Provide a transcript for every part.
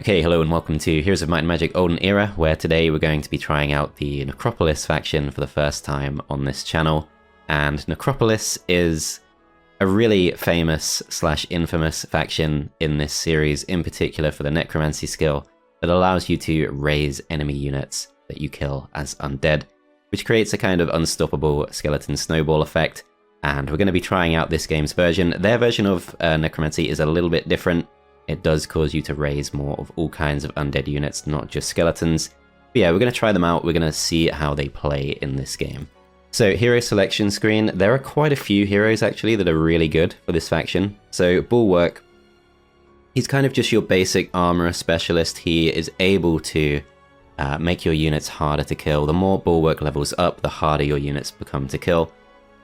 Okay, hello and welcome to Heroes of Might and Magic Olden Era, where today we're going to be trying out the Necropolis faction for the first time on this channel. And Necropolis is a really famous / infamous faction in this series, in particular for the Necromancy skill that allows you to raise enemy units that you kill as undead, which creates a kind of unstoppable skeleton snowball effect. And we're going to be trying out this game's version. Their version of Necromancy is a little bit different. It does cause you to raise more of all kinds of undead units, not just skeletons. But yeah, we're going to try them out. We're going to see how they play in this game. So, hero selection screen. There are quite a few heroes actually that are really good for this faction. So, Bulwark, he's kind of just your basic armorer specialist. He is able to make your units harder to kill. The more Bulwark levels up, the harder your units become to kill.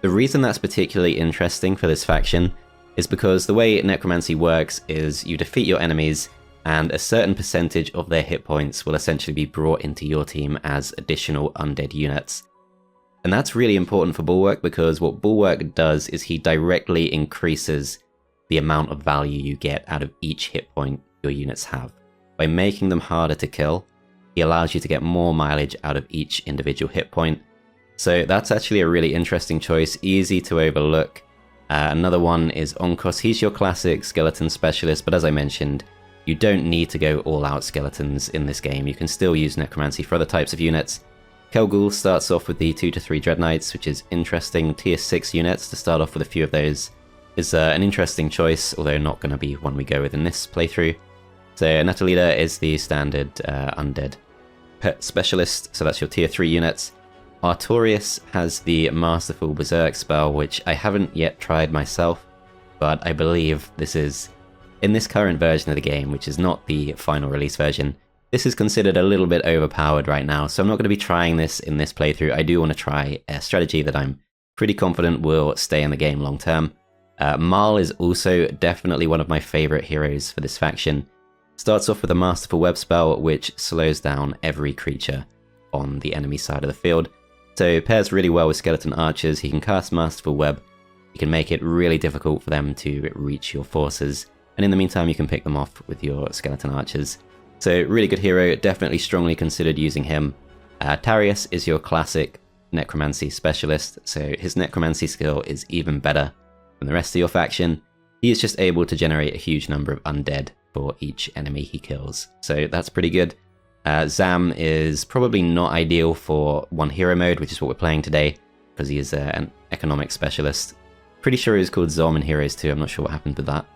The reason that's particularly interesting for this faction is because the way Necromancy works is you defeat your enemies and a certain percentage of their hit points will essentially be brought into your team as additional undead units. And that's really important for Bulwark because what Bulwark does is he directly increases the amount of value you get out of each hit point your units have. By making them harder to kill, he allows you to get more mileage out of each individual hit point. So that's actually a really interesting choice, easy to overlook. Another one is Onkos. He's your classic skeleton specialist, but as I mentioned, you don't need to go all-out skeletons in this game. You can still use Necromancy for other types of units. Kelgul starts off with the 2 to 3 Dread Knights, which is interesting. Tier 6 units to start off with a few of those is an interesting choice, although not going to be one we go with in this playthrough. So Natalida is the standard undead pet specialist, so that's your tier 3 units. Artorius has the Masterful Berserk spell, which I haven't yet tried myself, but I believe this is, in this current version of the game, which is not the final release version, this is considered a little bit overpowered right now, so I'm not going to be trying this in this playthrough. I do want to try a strategy that I'm pretty confident will stay in the game long term. Marl is also definitely one of my favourite heroes for this faction. Starts off with a Masterful Web spell, which slows down every creature on the enemy side of the field. So it pairs really well with skeleton archers. He can cast Masterful Web. You can make it really difficult for them to reach your forces. And in the meantime, you can pick them off with your skeleton archers. So really good hero, definitely strongly considered using him. Tarius is your classic Necromancy specialist. So his Necromancy skill is even better than the rest of your faction. He is just able to generate a huge number of undead for each enemy he kills. So that's pretty good. Zam is probably not ideal for one hero mode, which is what we're playing today, because he is an economic specialist. Pretty sure he's called Zom in Heroes 2, I'm not sure what happened with that.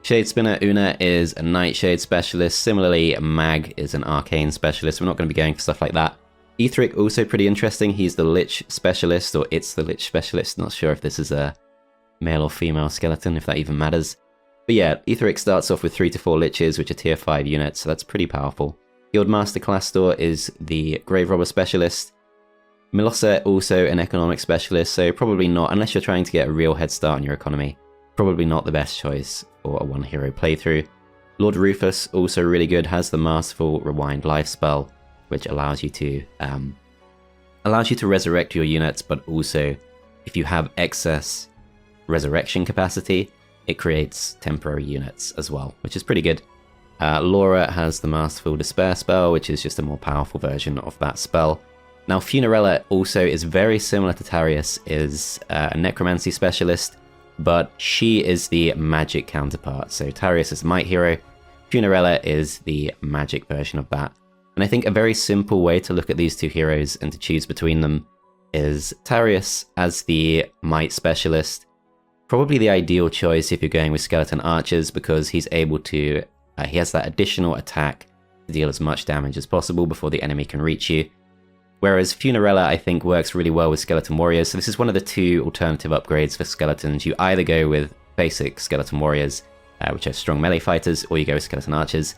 Shade Spinner Una is a Nightshade specialist. Similarly, Mag is an Arcane specialist. We're not going to be going for stuff like that. Etheric also pretty interesting. He's the Lich specialist, or it's the Lich specialist. Not sure if this is a male or female skeleton, if that even matters. But yeah, Etheric starts off with 3 to 4 Liches, which are tier 5 units, so that's pretty powerful. Guildmaster Clastor is the Grave Robber specialist. Melossa also an economic specialist, so probably not, unless you're trying to get a real head start on your economy, probably not the best choice for a one hero playthrough. Lord Rufus, also really good, has the Masterful Rewind Life spell, which allows you to resurrect your units, but also if you have excess resurrection capacity, it creates temporary units as well, which is pretty good. Laura has the Masterful Despair spell, which is just a more powerful version of that spell. Now, Funerella also is very similar to Tarius, is a Necromancy specialist, but she is the magic counterpart. So Tarius is the Might hero, Funerella is the magic version of that. And I think a very simple way to look at these two heroes and to choose between them is Tarius as the Might specialist. Probably the ideal choice if you're going with skeleton archers, because he's able to he has that additional attack to deal as much damage as possible before the enemy can reach you. Whereas Funerella, I think, works really well with skeleton warriors. So this is one of the two alternative upgrades for skeletons. You either go with basic skeleton warriors, which are strong melee fighters, or you go with skeleton archers.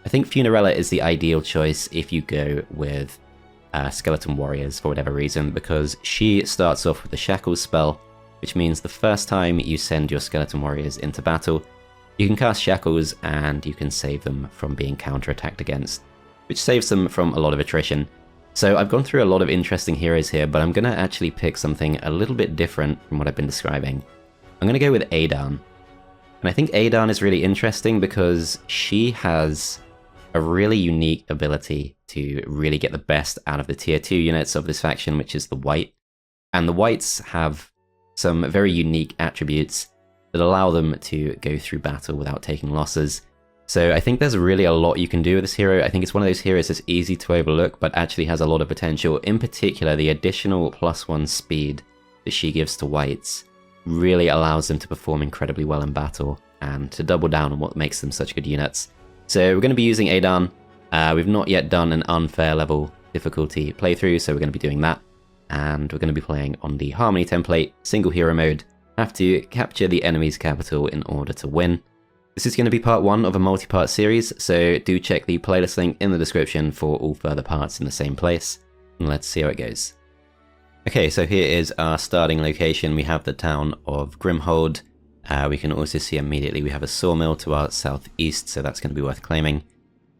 I think Funerella is the ideal choice if you go with skeleton warriors for whatever reason, because she starts off with the Shackles spell, which means the first time you send your skeleton warriors into battle, you can cast Shackles and you can save them from being counterattacked against, which saves them from a lot of attrition. So I've gone through a lot of interesting heroes here, but I'm going to actually pick something a little bit different from what I've been describing. I'm going to go with Adahn. And I think Adahn is really interesting because she has a really unique ability to really get the best out of the tier 2 units of this faction, which is the Wight. And the Wights have some very unique attributes that allow them to go through battle without taking losses. So I think there's really a lot you can do with this hero. I think it's one of those heroes that's easy to overlook, but actually has a lot of potential. In particular, the additional +1 speed that she gives to Wights really allows them to perform incredibly well in battle, and to double down on what makes them such good units. So we're going to be using Adahn. We've not yet done an unfair level difficulty playthrough, so we're going to be doing that. And we're going to be playing on the Harmony template, single hero mode. Have to capture the enemy's capital in order to win. This is going to be part 1 of a multi-part series, so do check the playlist link in the description for all further parts in the same place. And let's see how it goes. Okay, so here is our starting location. We have the town of Grimhold. We can also see immediately we have a sawmill to our southeast, so that's going to be worth claiming.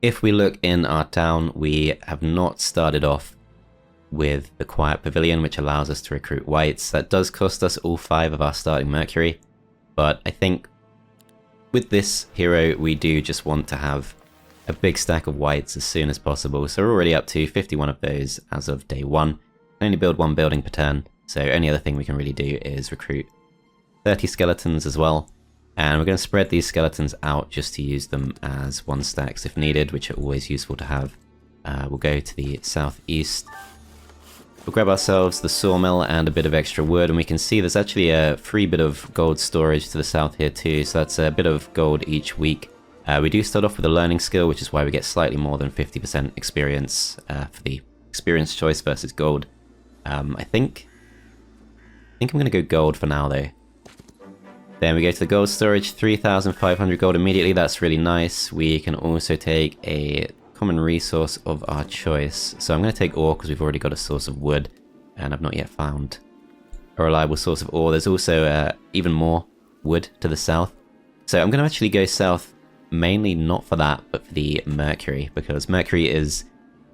If we look in our town, we have not started off with the Quiet Pavilion, which allows us to recruit Wights. That does cost us all 5 of our starting Mercury, but I think with this hero we do just want to have a big stack of Wights as soon as possible. So we're already up to 51 of those as of day 1. Only build 1 building per turn, so only other thing we can really do is recruit 30 skeletons as well. And we're going to spread these skeletons out just to use them as 1 stacks if needed, which are always useful to have. We'll go to the southeast. We'll grab ourselves the sawmill and a bit of extra wood, and we can see there's actually a free bit of gold storage to the south here too, so that's a bit of gold each week. We do start off with a learning skill, which is why we get slightly more than 50% experience for the experience choice versus gold. I think I'm going to go gold for now though. Then we go to the gold storage, 3,500 gold immediately, that's really nice. We can also take a common resource of our choice. So I'm going to take ore because we've already got a source of wood, and I've not yet found a reliable source of ore. There's also even more wood to the south. So I'm going to actually go south, mainly not for that, but for the Mercury, because Mercury is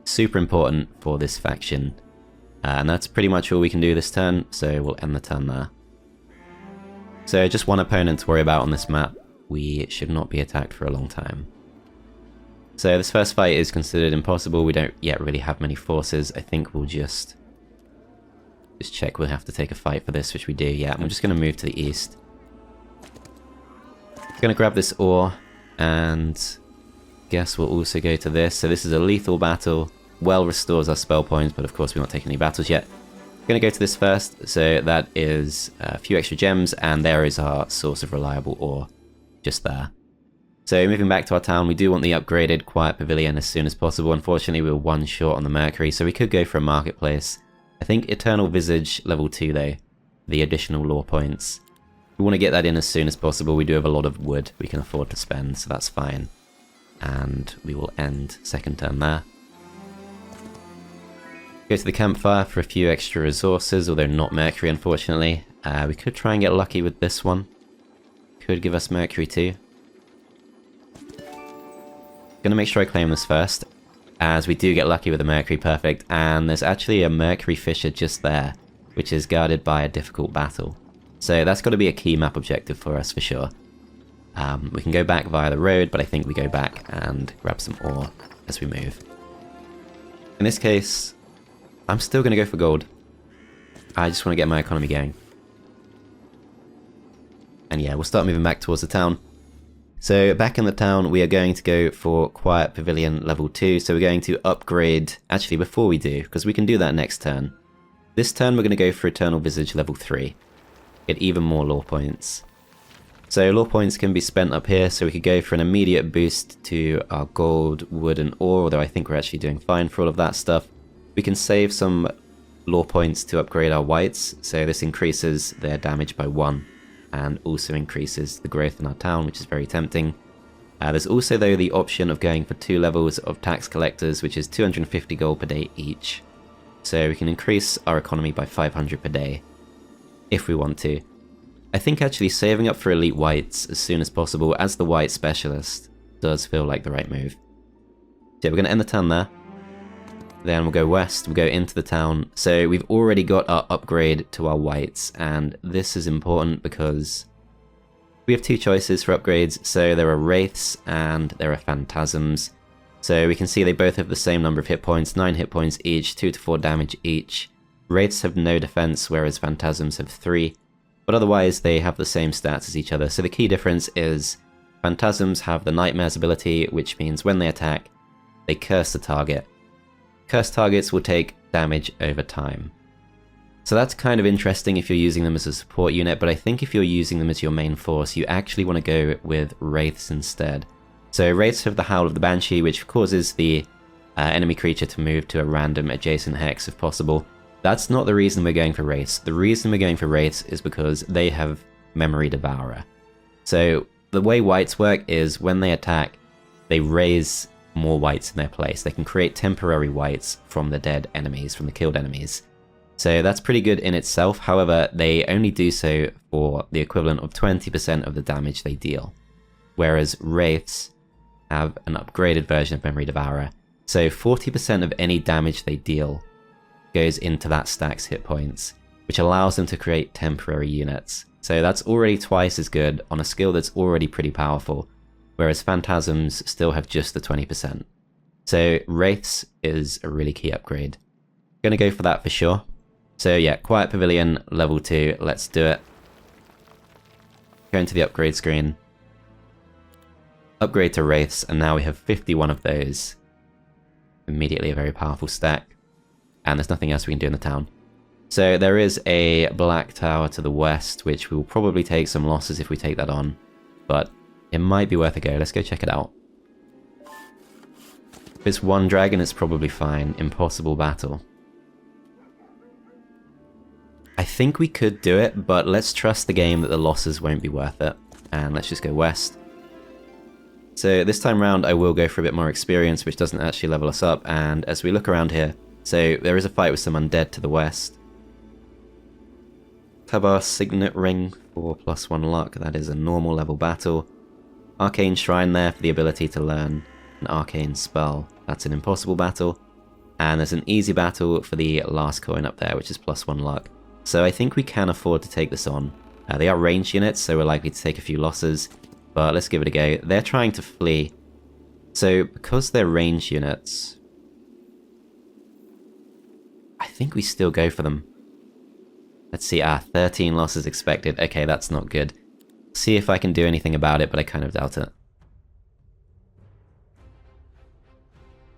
super important for this faction. And that's pretty much all we can do this turn, so we'll end the turn there. So just 1 opponent to worry about on this map. We should not be attacked for a long time. So this first fight is considered impossible. We don't yet really have many forces. I think we'll just check we'll have to take a fight for this, which we do. Yeah, I'm just going to move to the east. I'm going to grab this ore, and guess we'll also go to this. So this is a lethal battle. Well restores our spell points, but of course we're not taking any battles yet. I'm going to go to this first. So that is a few extra gems, and there is our source of reliable ore just there. So moving back to our town, we do want the upgraded Quiet Pavilion as soon as possible. Unfortunately, we were 1 short on the Mercury, so we could go for a marketplace. I think Eternal Visage level 2 though, the additional lore points. We want to get that in as soon as possible. We do have a lot of wood we can afford to spend, so that's fine. And we will end second turn there. Go to the campfire for a few extra resources, although not Mercury unfortunately. We could try and get lucky with this one. Could give us Mercury too. Gonna make sure I claim this first, as we do get lucky with the Mercury, perfect, and there's actually a Mercury Fissure just there, which is guarded by a difficult battle. So that's got to be a key map objective for us for sure. We can go back via the road, but I think we go back and grab some ore as we move. In this case, I'm still going to go for gold. I just want to get my economy going. And yeah, we'll start moving back towards the town. So back in the town, we are going to go for Quiet Pavilion level 2. So we're going to upgrade, actually before we do, because we can do that next turn. This turn we're going to go for Eternal Visage level 3. Get even more lore points. So lore points can be spent up here, so we could go for an immediate boost to our gold, wood and ore, although I think we're actually doing fine for all of that stuff. We can save some lore points to upgrade our Wights, so this increases their damage by 1. And also increases the growth in our town, which is very tempting. There's also though the option of going for 2 levels of tax collectors, which is 250 gold per day each. So we can increase our economy by 500 per day, if we want to. I think actually saving up for elite Wights as soon as possible as the Wight specialist does feel like the right move. So we're going to end the turn there. Then we'll go west, we'll go into the town. So we've already got our upgrade to our Wights, and this is important because we have 2 choices for upgrades. So there are Wraiths and there are Phantasms. So we can see they both have the same number of hit points, 9 hit points each, 2 to 4 damage each. Wraiths have no defense, whereas Phantasms have 3, but otherwise they have the same stats as each other. So the key difference is Phantasms have the Nightmares ability, which means when they attack, they curse the target. Cursed targets will take damage over time. So that's kind of interesting if you're using them as a support unit, but I think if you're using them as your main force, you actually want to go with Wraiths instead. So Wraiths have the Howl of the Banshee, which causes the enemy creature to move to a random adjacent hex if possible. That's not the reason we're going for Wraiths. The reason we're going for Wraiths is because they have Memory Devourer. So the way Wights work is when they attack, they raise more Wights in their place. They can create temporary Wights from the dead enemies, from the killed enemies. So that's pretty good in itself. However, they only do so for the equivalent of 20% of the damage they deal. Whereas Wraiths have an upgraded version of Memory Devourer. So 40% of any damage they deal goes into that stack's hit points, which allows them to create temporary units. So that's already twice as good on a skill that's already pretty powerful, whereas Phantasms still have just the 20%. So Wraiths is a really key upgrade. Gonna go for that for sure. So yeah, Quiet Pavilion, level 2, let's do it. Go into the upgrade screen. Upgrade to Wraiths, and now we have 51 of those. Immediately a very powerful stack. And there's nothing else we can do in the town. So there is a black tower to the west, which we will probably take some losses if we take that on. But it might be worth a go, let's go check it out. If it's one dragon, it's probably fine. Impossible battle. I think we could do it, but let's trust the game that the losses won't be worth it. And let's just go west. So this time round I will go for a bit more experience, which doesn't actually level us up, and as we look around here, so there is a fight with some undead to the west. Tabar Signet Ring for +1 luck, that is a normal level battle. Arcane Shrine there for the ability to learn an arcane spell, that's an impossible battle. And there's an easy battle for the last coin up there, which is +1 luck. So I think we can afford to take this on. They are ranged units, so we're likely to take a few losses, but let's give it a go. They're trying to flee, so because they're ranged units, I think we still go for them. Let's see, 13 losses expected. Okay, that's not good. See if I can do anything about it, but I kind of doubt it.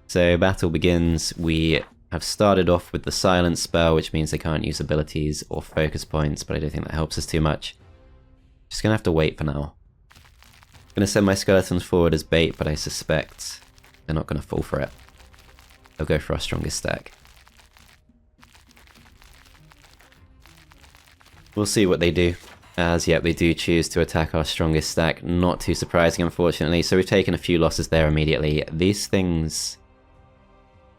So battle begins. We have started off with the silence spell, which means they can't use abilities or focus points, but I don't think that helps us too much. Just gonna have to wait for now. I'm gonna send my skeletons forward as bait, but I suspect they're not gonna fall for it. They'll go for our strongest stack. We'll see what they do. As yet, they do choose to attack our strongest stack. Not too surprising, unfortunately. So we've taken a few losses there immediately. These things,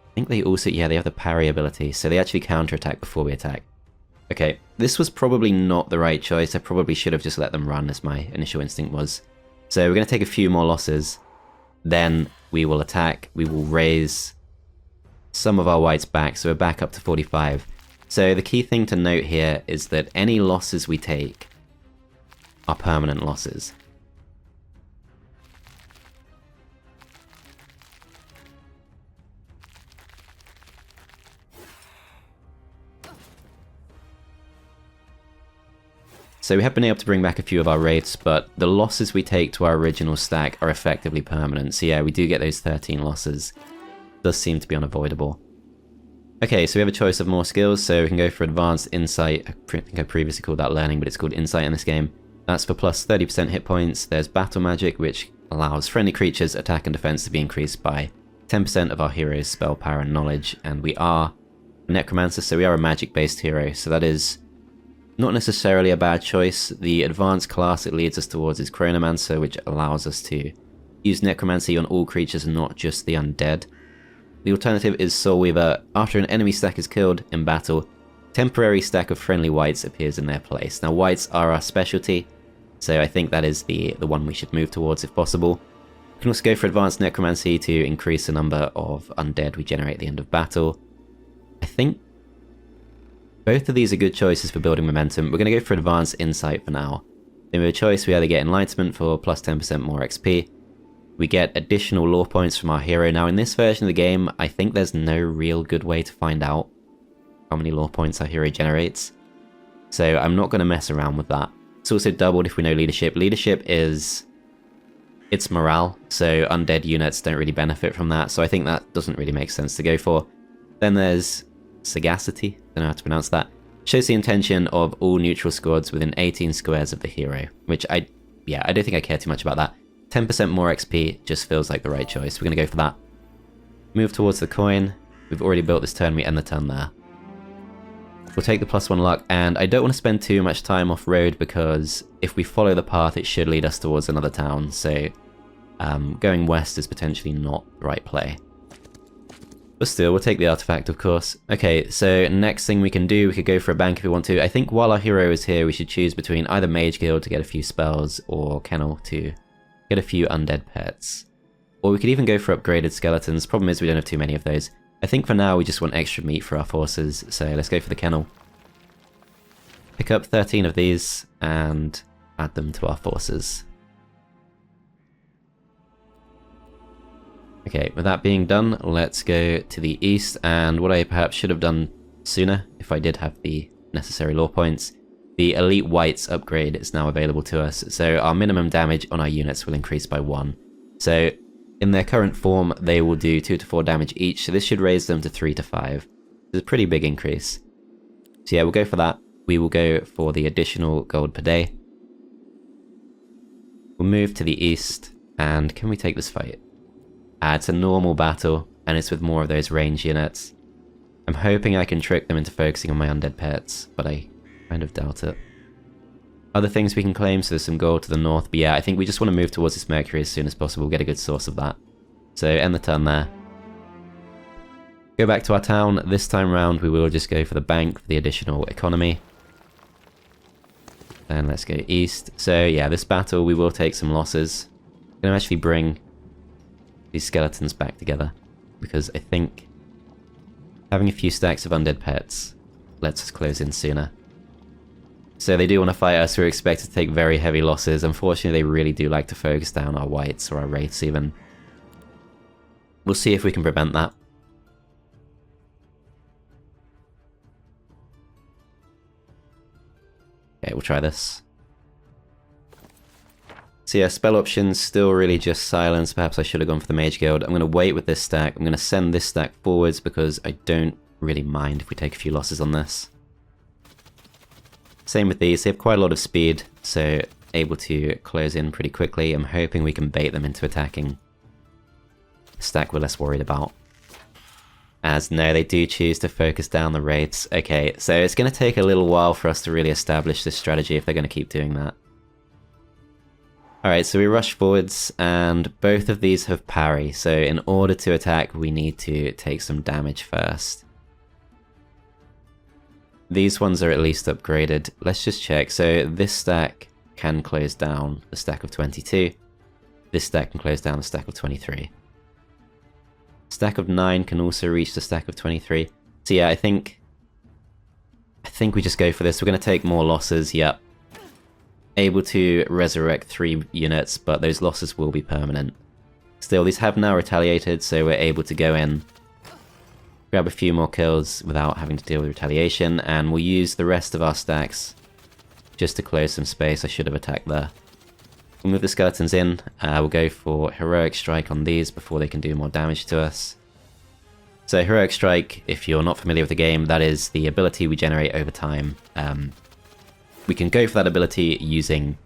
I think they also, yeah, they have the parry ability, so they actually counterattack before we attack. Okay, this was probably not the right choice. I probably should have just let them run, as my initial instinct was. So we're going to take a few more losses. Then we will attack. We will raise some of our Wights back, so we're back up to 45. So the key thing to note here is that any losses we take are permanent losses. So we have been able to bring back a few of our wraiths, but the losses we take to our original stack are effectively permanent. So yeah, we do get those 13 losses. Does seem to be unavoidable. Okay, so we have a choice of more skills, so we can go for Advanced Insight. I think I previously called that Learning, but it's called Insight in this game. That's for plus 30% hit points. There's Battle Magic, which allows friendly creatures' attack and defense to be increased by 10% of our hero's spell power and knowledge, and we are a Necromancer, so we are a magic-based hero, so that is not necessarily a bad choice. The advanced class it leads us towards is Chronomancer, which allows us to use Necromancy on all creatures and not just the undead. The alternative is Soul Weaver. After an enemy stack is killed in battle, temporary stack of friendly wights appears in their place. Now wights are our specialty, so I think that is the one we should move towards if possible. We can also go for Advanced Necromancy to increase the number of undead we generate at the end of battle. I think both of these are good choices for building momentum. We're going to go for Advanced Insight for now. Then we have a choice, we either get Enlightenment for plus 10% more XP, We get additional lore points from our hero. Now in this version of the game, I think there's no real good way to find out how many lore points our hero generates. So I'm not going to mess around with that. It's also doubled if we know leadership. Leadership is... it's morale, so undead units don't really benefit from that, so I think that doesn't really make sense to go for. Then there's sagacity, don't know how to pronounce that. Shows the intention of all neutral squads within 18 squares of the hero, which I don't think I care too much about that. 10% more XP just feels like the right choice. We're going to go for that. Move towards the coin. We've already built this turn, we end the turn there. We'll take the +1 luck, and I don't want to spend too much time off-road because if we follow the path it should lead us towards another town, so going west is potentially not the right play. But still, we'll take the artifact, of course. Okay, so next thing we can do, we could go for a bank if we want to. I think while our hero is here, we should choose between either Mage Guild to get a few spells, or Kennel to get a few undead pets. Or we could even go for upgraded skeletons. Problem is we don't have too many of those. I think for now we just want extra meat for our forces, so let's go for the Kennel. Pick up 13 of these, and add them to our forces. Okay, with that being done, let's go to the east, and what I perhaps should have done sooner, if I did have the necessary lore points, the Elite Wights upgrade is now available to us, so our minimum damage on our units will increase by 1. So, in their current form, they will do 2 to 4 damage each, so this should raise them to 3 to 5. It's a pretty big increase. So yeah, we'll go for that. We will go for the additional gold per day. We'll move to the east, and can we take this fight? It's a normal battle, and it's with more of those range units. I'm hoping I can trick them into focusing on my undead pets, but I kind of doubt it. Other things we can claim, so there's some gold to the north, but yeah, I think we just want to move towards this Mercury as soon as possible, get a good source of that. So end the turn there. Go back to our town. This time round we will just go for the bank for the additional economy. And let's go east. So yeah, this battle we will take some losses. I'm going to actually bring these skeletons back together, because I think having a few stacks of undead pets lets us close in sooner. So they do want to fight us, we're expected to take very heavy losses. Unfortunately they really do like to focus down our wights, or our wraiths even. We'll see if we can prevent that. Okay, we'll try this. So yeah, spell options still really just silence. Perhaps I should have gone for the Mage Guild. I'm going to wait with this stack. I'm going to send this stack forwards because I don't really mind if we take a few losses on this. Same with these. They have quite a lot of speed, so able to close in pretty quickly. I'm hoping we can bait them into attacking the stack we're less worried about. As no, they do choose to focus down the wraiths. Okay, so it's going to take a little while for us to really establish this strategy if they're going to keep doing that. Alright, so we rush forwards, and both of these have parry, so in order to attack we need to take some damage first. These ones are at least upgraded. Let's just check. So this stack can close down the stack of 22. This stack can close down the stack of 23. Stack of 9 can also reach the stack of 23. So yeah, I think we just go for this. We're going to take more losses, yep. Able to resurrect 3 units, but those losses will be permanent. Still, these have now retaliated, so we're able to go in, grab a few more kills without having to deal with retaliation, and we'll use the rest of our stacks just to close some space. I should have attacked there. We'll move the skeletons in. We'll go for Heroic Strike on these before they can do more damage to us. So Heroic Strike, if you're not familiar with the game, that is the ability we generate over time. We can go for that ability using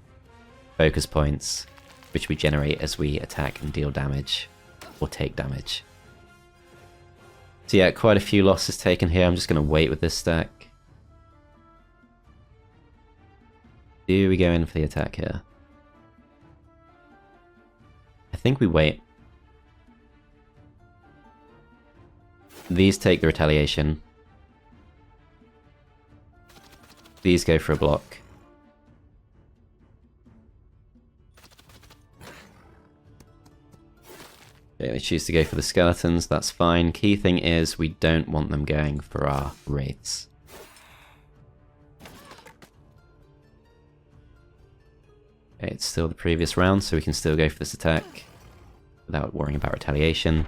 focus points, which we generate as we attack and deal damage, or take damage. So yeah, quite a few losses taken here. I'm just going to wait with this stack. Do we go in for the attack here? I think we wait. These take the retaliation. These go for a block. Okay, they choose to go for the skeletons, that's fine. Key thing is we don't want them going for our wraiths. Okay, it's still the previous round, so we can still go for this attack. without worrying about retaliation.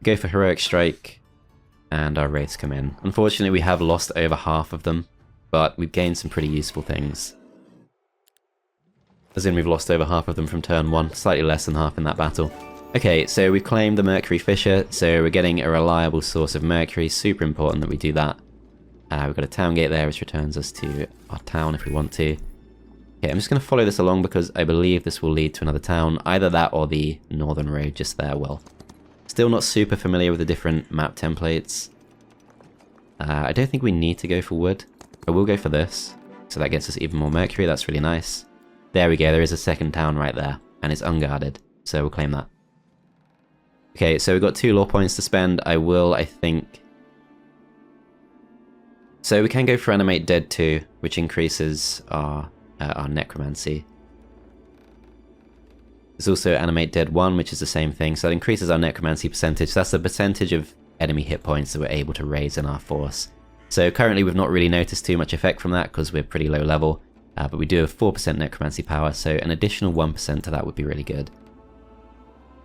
Go for Heroic Strike, and our wraiths come in. Unfortunately, we have lost over half of them, but we've gained some pretty useful things. As in, we've lost over half of them from turn 1, slightly less than half in that battle. Okay, so we've claimed the Mercury Fissure, so we're getting a reliable source of Mercury. Super important that we do that. We've got a town gate there, which returns us to our town if we want to. Okay, I'm just going to follow this along because I believe this will lead to another town. Either that or the northern road just there will. Still not super familiar with the different map templates. I don't think we need to go for wood. I will go for this, so that gets us even more Mercury. That's really nice. There we go, there is a second town right there, and it's unguarded, so we'll claim that. Okay, so we've got 2 lore points to spend. I think... So we can go for Animate Dead 2, which increases our Necromancy. There's also Animate Dead 1, which is the same thing, so that increases our Necromancy percentage. So that's the percentage of enemy hit points that we're able to raise in our force. So currently we've not really noticed too much effect from that because we're pretty low level, but we do have 4% Necromancy power, so an additional 1% to that would be really good.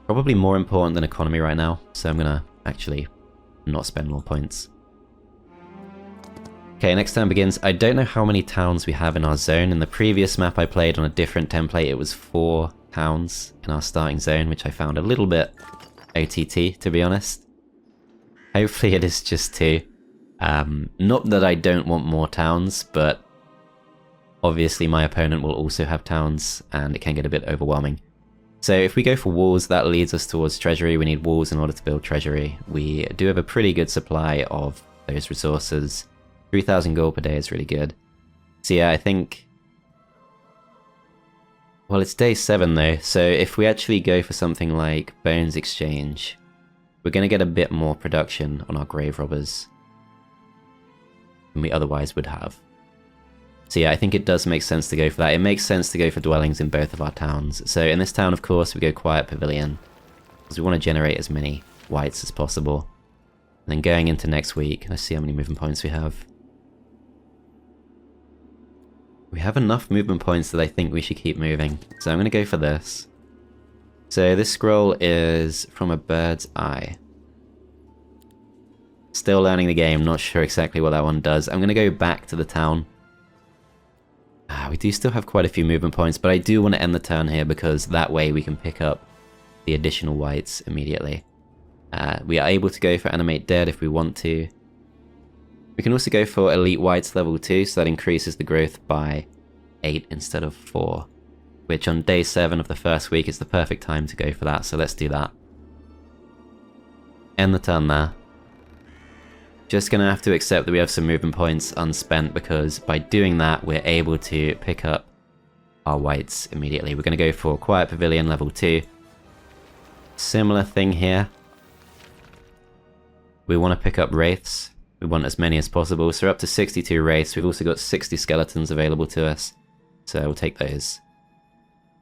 Probably more important than economy right now, so I'm gonna actually not spend more points. Okay, next turn begins. I don't know how many towns we have in our zone. In the previous map I played on a different template, it was 4 towns in our starting zone, which I found a little bit OTT, to be honest. Hopefully it is just 2. Not that I don't want more towns, but obviously my opponent will also have towns, and it can get a bit overwhelming. So if we go for walls, that leads us towards treasury. We need walls in order to build treasury. We do have a pretty good supply of those resources. 3,000 gold per day is really good. So yeah, I think... Well, it's day 7 though, so if we actually go for something like Bones Exchange, we're going to get a bit more production on our grave robbers than we otherwise would have. So yeah, I think it does make sense to go for that. It makes sense to go for dwellings in both of our towns. So in this town, of course, we go Quiet Pavilion, because we want to generate as many whites as possible. And then going into next week, let's see how many movement points we have. We have enough movement points that I think we should keep moving. So I'm going to go for this. So this scroll is from a bird's eye. Still learning the game, not sure exactly what that one does. I'm going to go back to the town. We do still have quite a few movement points, but I do want to end the turn here because that way we can pick up the additional whites immediately. We are able to go for Animate Dead if we want to. We can also go for Elite Whites level 2, so that increases the growth by 8 instead of 4. Which on day 7 of the first week is the perfect time to go for that, so let's do that. End the turn there. Just gonna have to accept that we have some movement points unspent, because by doing that we're able to pick up our whites immediately. We're gonna go for Quiet Pavilion level 2. Similar thing here. We want to pick up wraiths. We want as many as possible, so we're up to 62 wraiths. We've also got 60 skeletons available to us, so we'll take those.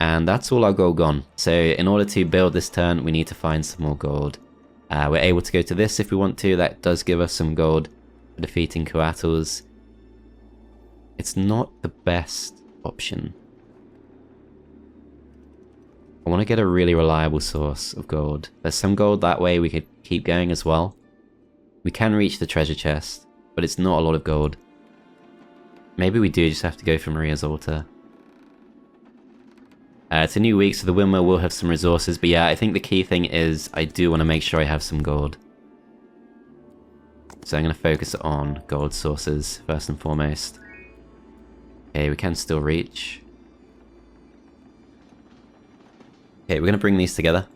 And that's all our gold gone. So in order to build this turn, we need to find some more gold. We're able to go to this if we want to. That does give us some gold for defeating Coatls. It's not the best option. I want to get a really reliable source of gold. There's some gold that way we could keep going as well. We can reach the treasure chest, but it's not a lot of gold. Maybe we do just have to go for Maria's altar. It's a new week, so the windmill will have some resources, but yeah, I think the key thing is I do want to make sure I have some gold. So I'm going to focus on gold sources first and foremost. Okay, we can still reach. Okay, we're going to bring these together.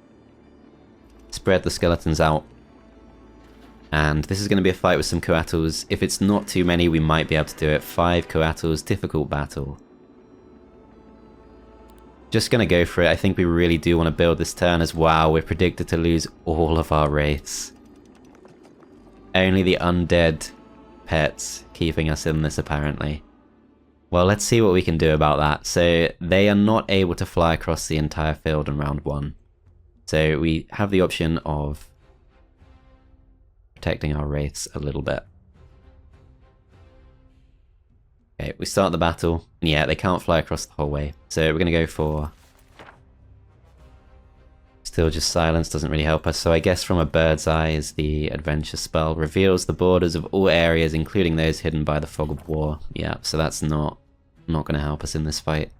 Spread the skeletons out. And this is going to be a fight with some Coatls. If it's not too many, we might be able to do it. 5 Coatls, difficult battle. Just going to go for it. I think we really do want to build this turn as well. We're predicted to lose all of our wraiths. Only the undead pets keeping us in this, apparently. Well, let's see what we can do about that. So they are not able to fly across the entire field in round 1. So we have the option of protecting our wraiths a little bit. Okay, we start the battle, and yeah, they can't fly across the whole way. So we're going to go for Still just silence doesn't really help us, so I guess from a bird's eye is the adventure spell. Reveals the borders of all areas, including those hidden by the fog of war. Yeah, so that's not going to help us in this fight.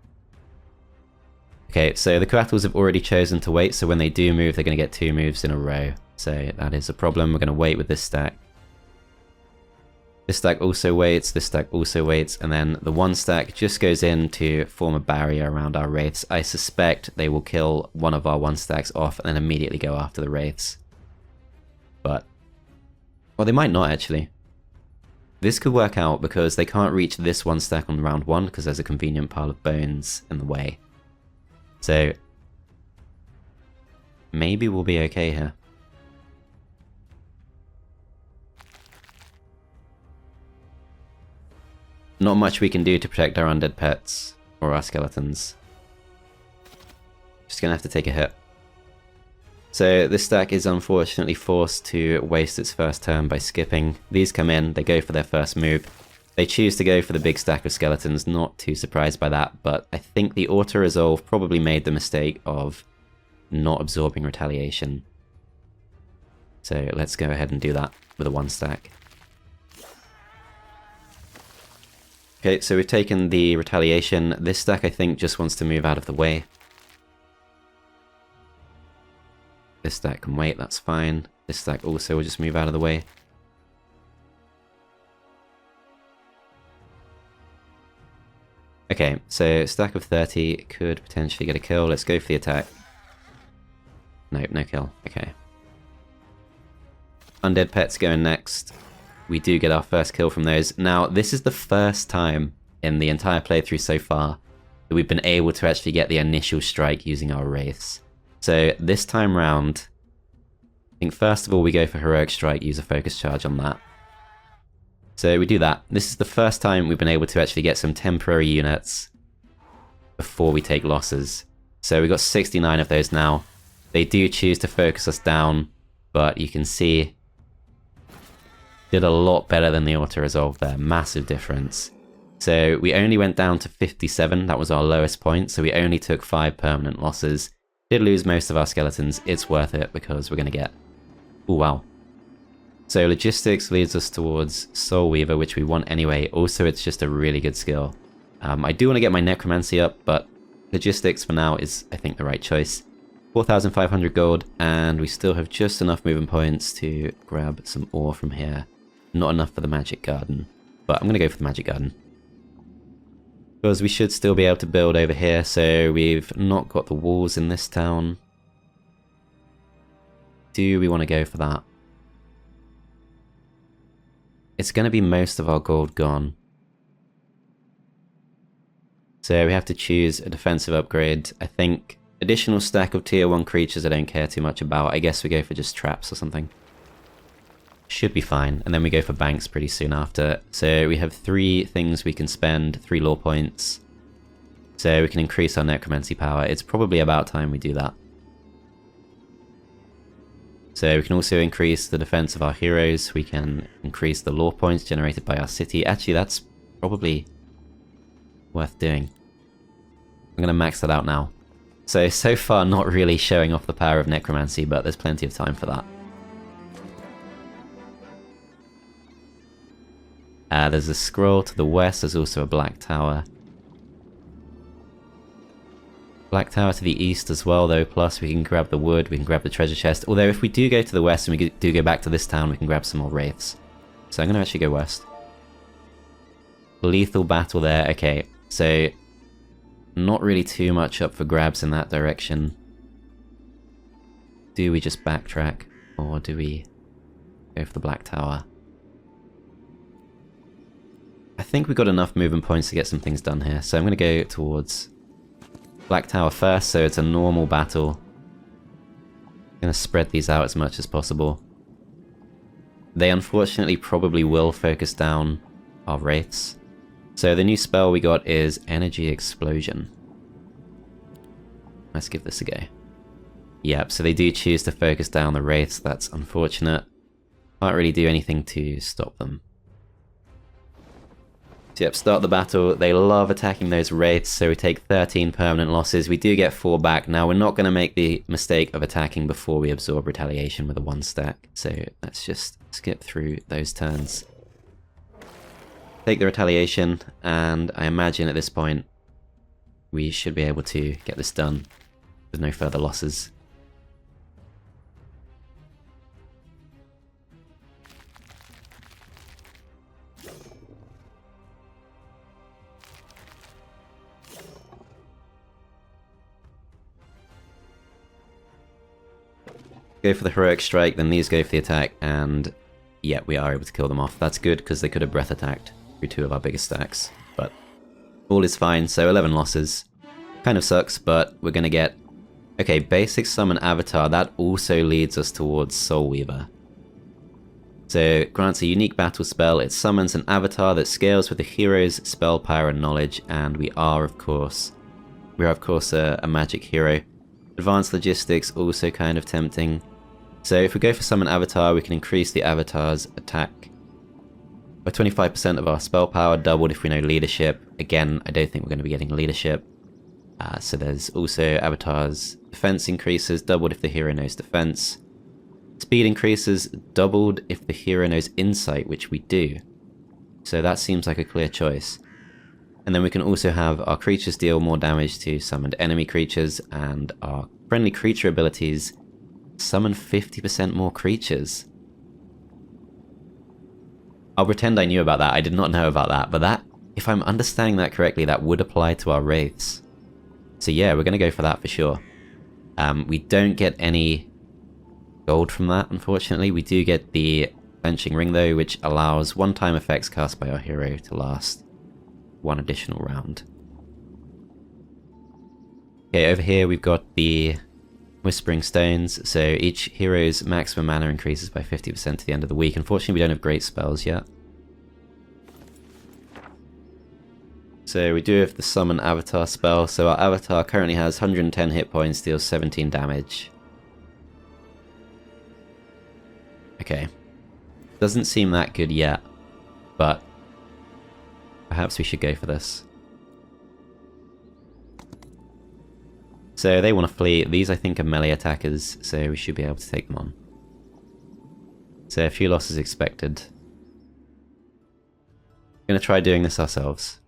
Okay, so the Coatls have already chosen to wait, so when they do move, they're going to get 2 moves in a row. So that is a problem. We're going to wait with this stack. This stack also waits, this stack also waits, and then the one stack just goes in to form a barrier around our wraiths. I suspect they will kill one of our one stacks off and then immediately go after the wraiths. But, well, they might not actually. This could work out because they can't reach this one stack on round 1 because there's a convenient pile of bones in the way. So, maybe we'll be okay here. Not much we can do to protect our undead pets or our skeletons. Just gonna have to take a hit. So this stack is unfortunately forced to waste its first turn by skipping. These come in, they go for their first move. They choose to go for the big stack of skeletons, not too surprised by that, but I think the auto-resolve probably made the mistake of not absorbing retaliation. So let's go ahead and do that with a one stack. Okay, so we've taken the retaliation. This stack, I think, just wants to move out of the way. This stack can wait, that's fine. This stack also will just move out of the way. Okay, so stack of 30 could potentially get a kill. Let's go for the attack. Nope, no kill. Okay. Undead pets going next. We do get our first kill from those. Now, this is the first time in the entire playthrough so far that we've been able to actually get the initial strike using our wraiths. So this time round, I think first of all we go for heroic strike, use a focus charge on that. So we do that. This is the first time we've been able to actually get some temporary units before we take losses. So we got 69 of those now. They do choose to focus us down, but you can see did a lot better than the auto-resolve there. Massive difference. So we only went down to 57. That was our lowest point. So we only took 5 permanent losses. Did lose most of our skeletons. It's worth it because we're going to get... Oh, wow. So logistics leads us towards Soul Weaver, which we want anyway. Also, it's just a really good skill. I do want to get my Necromancy up, but logistics for now is, I think, the right choice. 4,500 gold, and we still have just enough movement points to grab some ore from here. Not enough for the Magic Garden, but I'm going to go for the Magic Garden. Because we should still be able to build over here, so we've not got the walls in this town. Do we want to go for that? It's going to be most of our gold gone. So we have to choose a defensive upgrade. I think additional stack of tier 1 creatures I don't care too much about. I guess we go for just traps or something. Should be fine. And then we go for banks pretty soon after. So we have 3 things we can spend, 3 lore points. So we can increase our necromancy power. It's probably about time we do that. So we can also increase the defense of our heroes. We can increase the lore points generated by our city. Actually, that's probably worth doing. I'm going to max that out now. So far not really showing off the power of necromancy, but there's plenty of time for that. There's a scroll to the west, there's also a black tower. Black tower to the east as well though, plus we can grab the wood, we can grab the treasure chest. Although if we do go to the west and we do go back to this town, we can grab some more wraiths. So I'm going to actually go west. Lethal battle there, okay. So, not really too much up for grabs in that direction. Do we just backtrack, or do we go for the black tower? I think we got enough movement points to get some things done here, so I'm going to go towards black tower first, so it's a normal battle. I'm going to spread these out as much as possible. They unfortunately probably will focus down our wraiths. So the new spell we got is Energy Explosion. Let's give this a go. Yep, so they do choose to focus down the wraiths, that's unfortunate. Can't really do anything to stop them. So yep, start the battle. They love attacking those wraiths, so we take 13 permanent losses. We do get 4 back. Now, we're not going to make the mistake of attacking before we absorb retaliation with a 1 stack. So let's just skip through those turns. Take the retaliation, and I imagine at this point we should be able to get this done with no further losses. Go for the heroic strike, then these go for the attack, and yeah, we are able to kill them off. That's good, because they could have breath attacked through 2 of our biggest stacks, but all is fine. So 11 losses. Kind of sucks, but we're going to get... Okay, basic summon avatar, that also leads us towards Soul Weaver. So grants a unique battle spell. It summons an avatar that scales with the hero's spell power and knowledge, and we are of course a magic hero. Advanced logistics, also kind of tempting. So if we go for summon avatar, we can increase the avatar's attack by 25% of our spell power, doubled if we know leadership. Again, I don't think we're going to be getting leadership. So there's also avatar's defense increases, doubled if the hero knows defense. Speed increases, doubled if the hero knows insight, which we do. So that seems like a clear choice. And then we can also have our creatures deal more damage to summoned enemy creatures, and our friendly creature abilities summon 50% more creatures. I'll pretend I knew about that. I did not know about that, but that, if I'm understanding that correctly, that would apply to our wraiths. So yeah, we're going to go for that for sure. We don't get any gold from that, unfortunately. We do get the Clenching Ring though, which allows one-time effects cast by our hero to last 1 additional round. Okay, over here we've got the Whispering Stones, so each hero's maximum mana increases by 50% to the end of the week. Unfortunately, we don't have great spells yet. So we do have the Summon Avatar spell, so our avatar currently has 110 hit points, deals 17 damage. Okay. Doesn't seem that good yet, but perhaps we should go for this. So they want to flee. These I think are melee attackers, so we should be able to take them on. So a few losses expected. We're going to try doing this ourselves.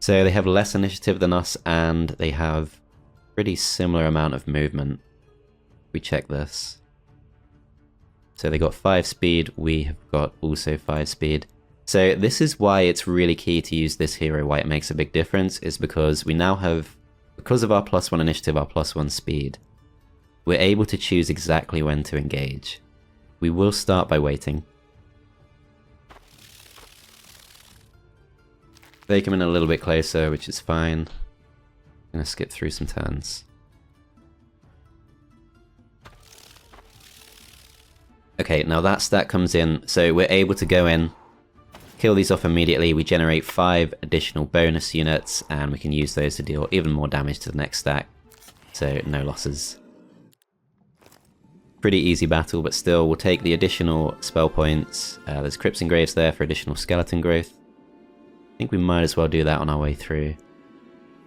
So they have less initiative than us, and they have pretty similar amount of movement. We check this. So they got 5 speed, we have got also 5 speed. So this is why it's really key to use this hero, why it makes a big difference, is because we now have, because of our +1 initiative, our +1 speed, we're able to choose exactly when to engage. We will start by waiting. They come in a little bit closer, which is fine. I'm gonna skip through some turns. Okay, now that stat comes in, so we're able to go in, kill these off immediately. We generate 5 additional bonus units, and we can use those to deal even more damage to the next stack. So no losses. Pretty easy battle, but still, we'll take the additional spell points. There's Crypts and Graves there for additional skeleton growth. I think we might as well do that on our way through.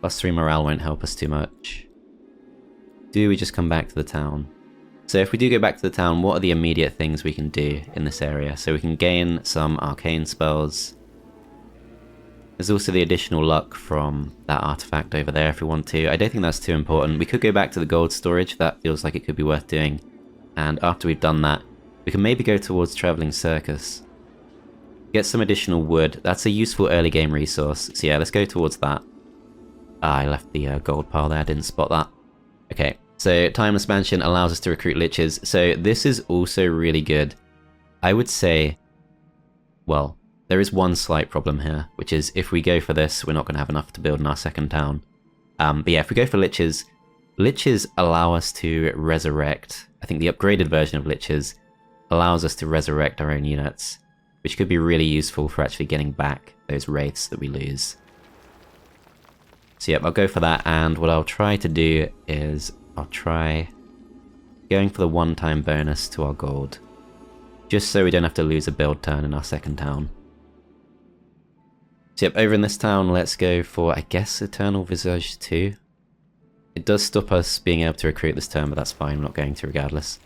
+3 morale won't help us too much. Do we just come back to the town? So if we do go back to the town, what are the immediate things we can do in this area? So we can gain some arcane spells. There's also the additional luck from that artifact over there if we want to. I don't think that's too important. We could go back to the gold storage, that feels like it could be worth doing. And after we've done that, we can maybe go towards Travelling Circus. Get some additional wood, that's a useful early game resource. So yeah, let's go towards that. I left the gold pile there, I didn't spot that. Okay. So Timeless Mansion allows us to recruit liches, so this is also really good. I would say, well, there is one slight problem here, which is if we go for this, we're not going to have enough to build in our second town. But yeah, if we go for liches, liches allow us to resurrect. I think the upgraded version of liches allows us to resurrect our own units, which could be really useful for actually getting back those wraiths that we lose. So yep, I'll go for that, and what I'll try to do is I'll try going for the one-time bonus to our gold. just so we don't have to lose a build turn in our second town. So yep, over in this town, let's go for, I guess, Eternal Visage 2. It does stop us being able to recruit this turn, but that's fine, we're not going to regardless.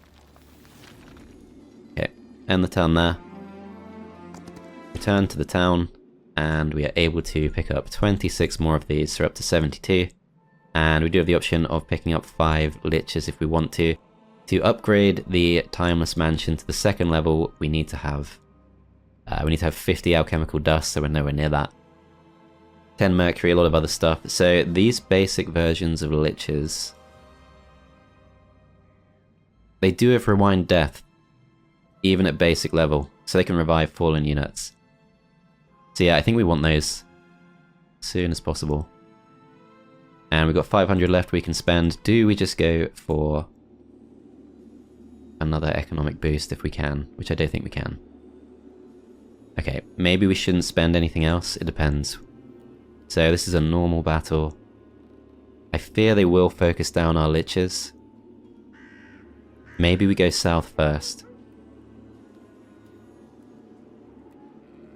Okay, end the turn there. Return to the town, and we are able to pick up 26 more of these, so we're up to 72. And we do have the option of picking up 5 liches if we want to. To upgrade the Timeless Mansion to the second level, we need to have 50 alchemical dust, so we're nowhere near that. 10 mercury, a lot of other stuff. So these basic versions of liches, they do have Rewind Death, even at basic level, so they can revive fallen units. So yeah, I think we want those as soon as possible. And we've got 500 left we can spend. Do we just go for another economic boost if we can, which I don't think we can. Okay, maybe we shouldn't spend anything else, it depends. So this is a normal battle. I fear they will focus down our liches. Maybe we go south first.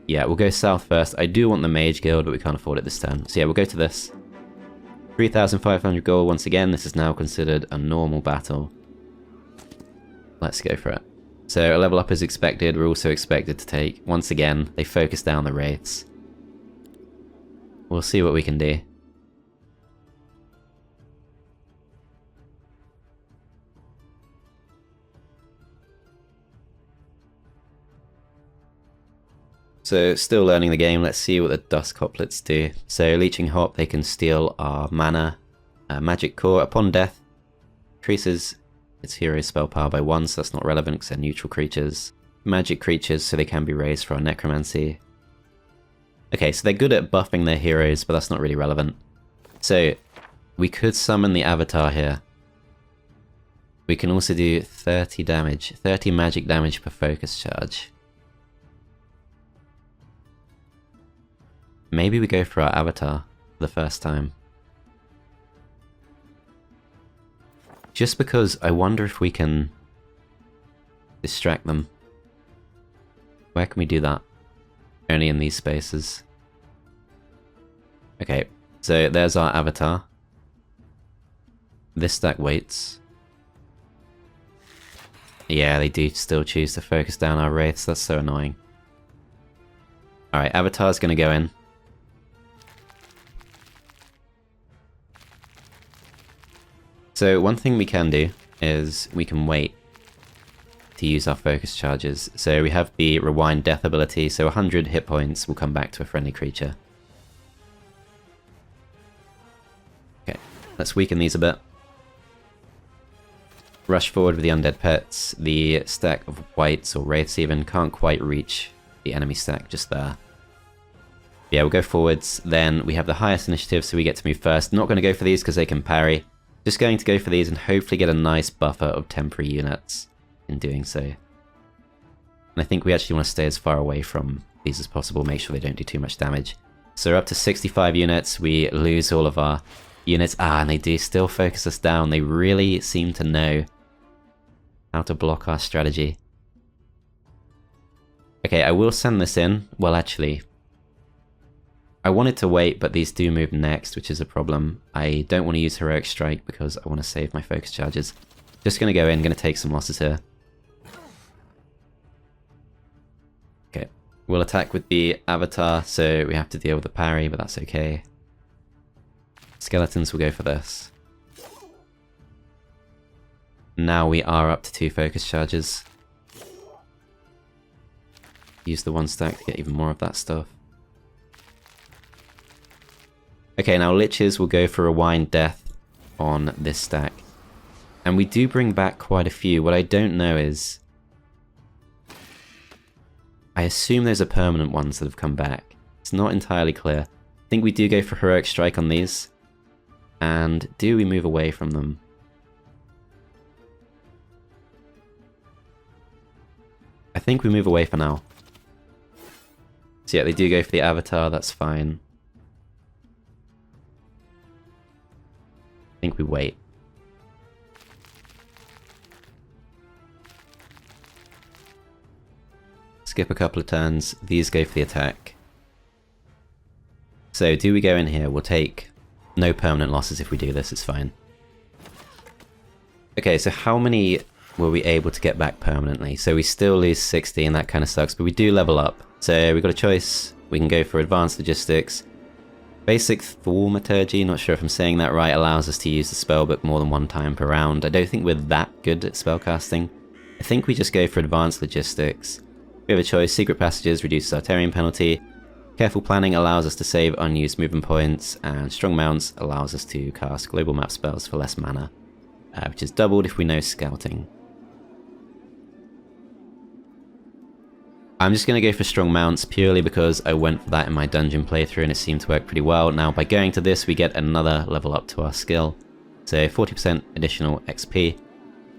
Yeah, we'll go south first. I do want the Mage Guild, but we can't afford it this turn. So yeah, we'll go to this. 3,500 gold once again. This is now considered a normal battle. Let's go for it. So a level up is expected. We're also expected to take, once again, they focus down the wraiths. We'll see what we can do. So still learning the game, let's see what the Dust Coplets do. So Leeching Hop, they can steal our mana. Magic Core, upon death, increases its hero spell power by 1, so that's not relevant because they're neutral creatures. Magic creatures, so they can be raised for our Necromancy. Okay, so they're good at buffing their heroes, but that's not really relevant. So we could summon the Avatar here. We can also do 30 damage, 30 magic damage per focus charge. Maybe we go for our Avatar for the first time. Just because I wonder if we can distract them. Where can we do that? Only in these spaces. Okay, so there's our Avatar. This stack waits. Yeah, they do still choose to focus down our wraiths, that's so annoying. Alright, Avatar's gonna go in. So one thing we can do is we can wait to use our focus charges. So we have the Rewind Death ability, so 100 hit points will come back to a friendly creature. Okay, let's weaken these a bit. Rush forward with the undead pets. The stack of wights or wraiths even can't quite reach the enemy stack just there. Yeah, we'll go forwards. Then we have the highest initiative, so we get to move first. Not going to go for these because they can parry. Just going to go for these and hopefully get a nice buffer of temporary units in doing so. And I think we actually want to stay as far away from these as possible, make sure they don't do too much damage. So we're up to 65 units, we lose all of our units. And they do still focus us down. They really seem to know how to block our strategy. Okay, I will send this in. Well, actually, I wanted to wait, but these do move next, which is a problem. I don't want to use Heroic Strike because I want to save my focus charges. Just going to go in, going to take some losses here. Okay, we'll attack with the Avatar, so we have to deal with the parry, but that's okay. Skeletons will go for this. Now we are up to 2 focus charges. Use the 1 stack to get even more of that stuff. Okay, now liches will go for Rewind Death on this stack. And we do bring back quite a few. What I don't know is, I assume those are permanent ones that have come back. It's not entirely clear. I think we do go for Heroic Strike on these. And do we move away from them? I think we move away for now. So yeah, they do go for the Avatar, that's fine. I think we wait. skip a couple of turns, these go for the attack. So do we go in here? We'll take no permanent losses if we do this, it's fine. Okay, so how many were we able to get back permanently? So we still lose 60 and that kind of sucks, but we do level up. So we've got a choice. We can go for advanced logistics. Basic thaumaturgy, not sure if I'm saying that right, allows us to use the spellbook more than one time per round. I don't think we're that good at spellcasting. I think we just go for advanced logistics. We have a choice. Secret passages reduces our terrain penalty. Careful planning allows us to save unused movement points, and strong mounts allows us to cast global map spells for less mana, which is doubled if we know scouting. I'm just going to go for strong mounts purely because I went for that in my dungeon playthrough and it seemed to work pretty well. Now by going to this we get another level up to our skill, so 40% additional XP,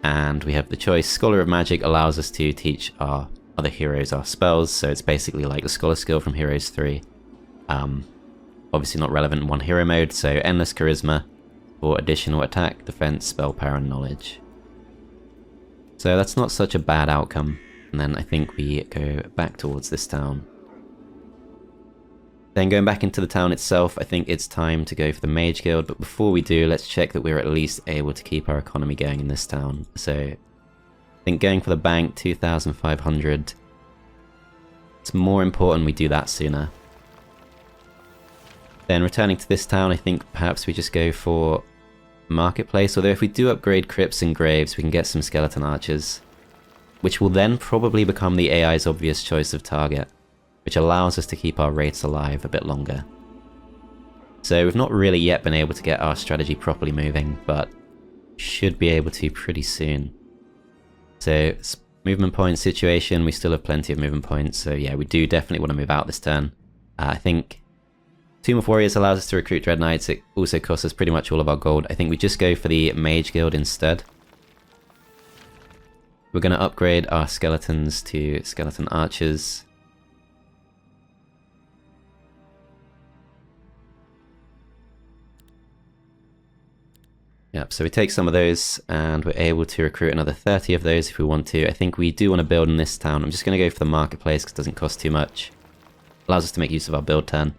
and we have the choice. Scholar of Magic allows us to teach our other heroes our spells, so it's basically like the Scholar skill from Heroes 3. Obviously not relevant in one hero mode, so Endless Charisma for additional attack, defense, spell power and knowledge. So that's not such a bad outcome. And then I think we go back towards this town. Then going back into the town itself, I think it's time to go for the Mage Guild, but before we do, let's check that we're at least able to keep our economy going in this town. So I think going for the bank, 2,500. It's more important we do that sooner. Then returning to this town, I think perhaps we just go for Marketplace, although if we do upgrade Crypts and Graves, we can get some Skeleton Archers, which will then probably become the AI's obvious choice of target, which allows us to keep our wraiths alive a bit longer. So we've not really yet been able to get our strategy properly moving, but should be able to pretty soon. So movement point situation, we still have plenty of movement points, so yeah, we do definitely want to move out this turn. I think Tomb of Warriors allows us to recruit Dread Knights. It also costs us pretty much all of our gold. I think we just go for the Mage Guild instead. We're going to upgrade our skeletons to Skeleton Archers. Yep, so we take some of those and we're able to recruit another 30 of those if we want to. I think we do want to build in this town. I'm just going to go for the Marketplace because it doesn't cost too much. Allows us to make use of our build turn.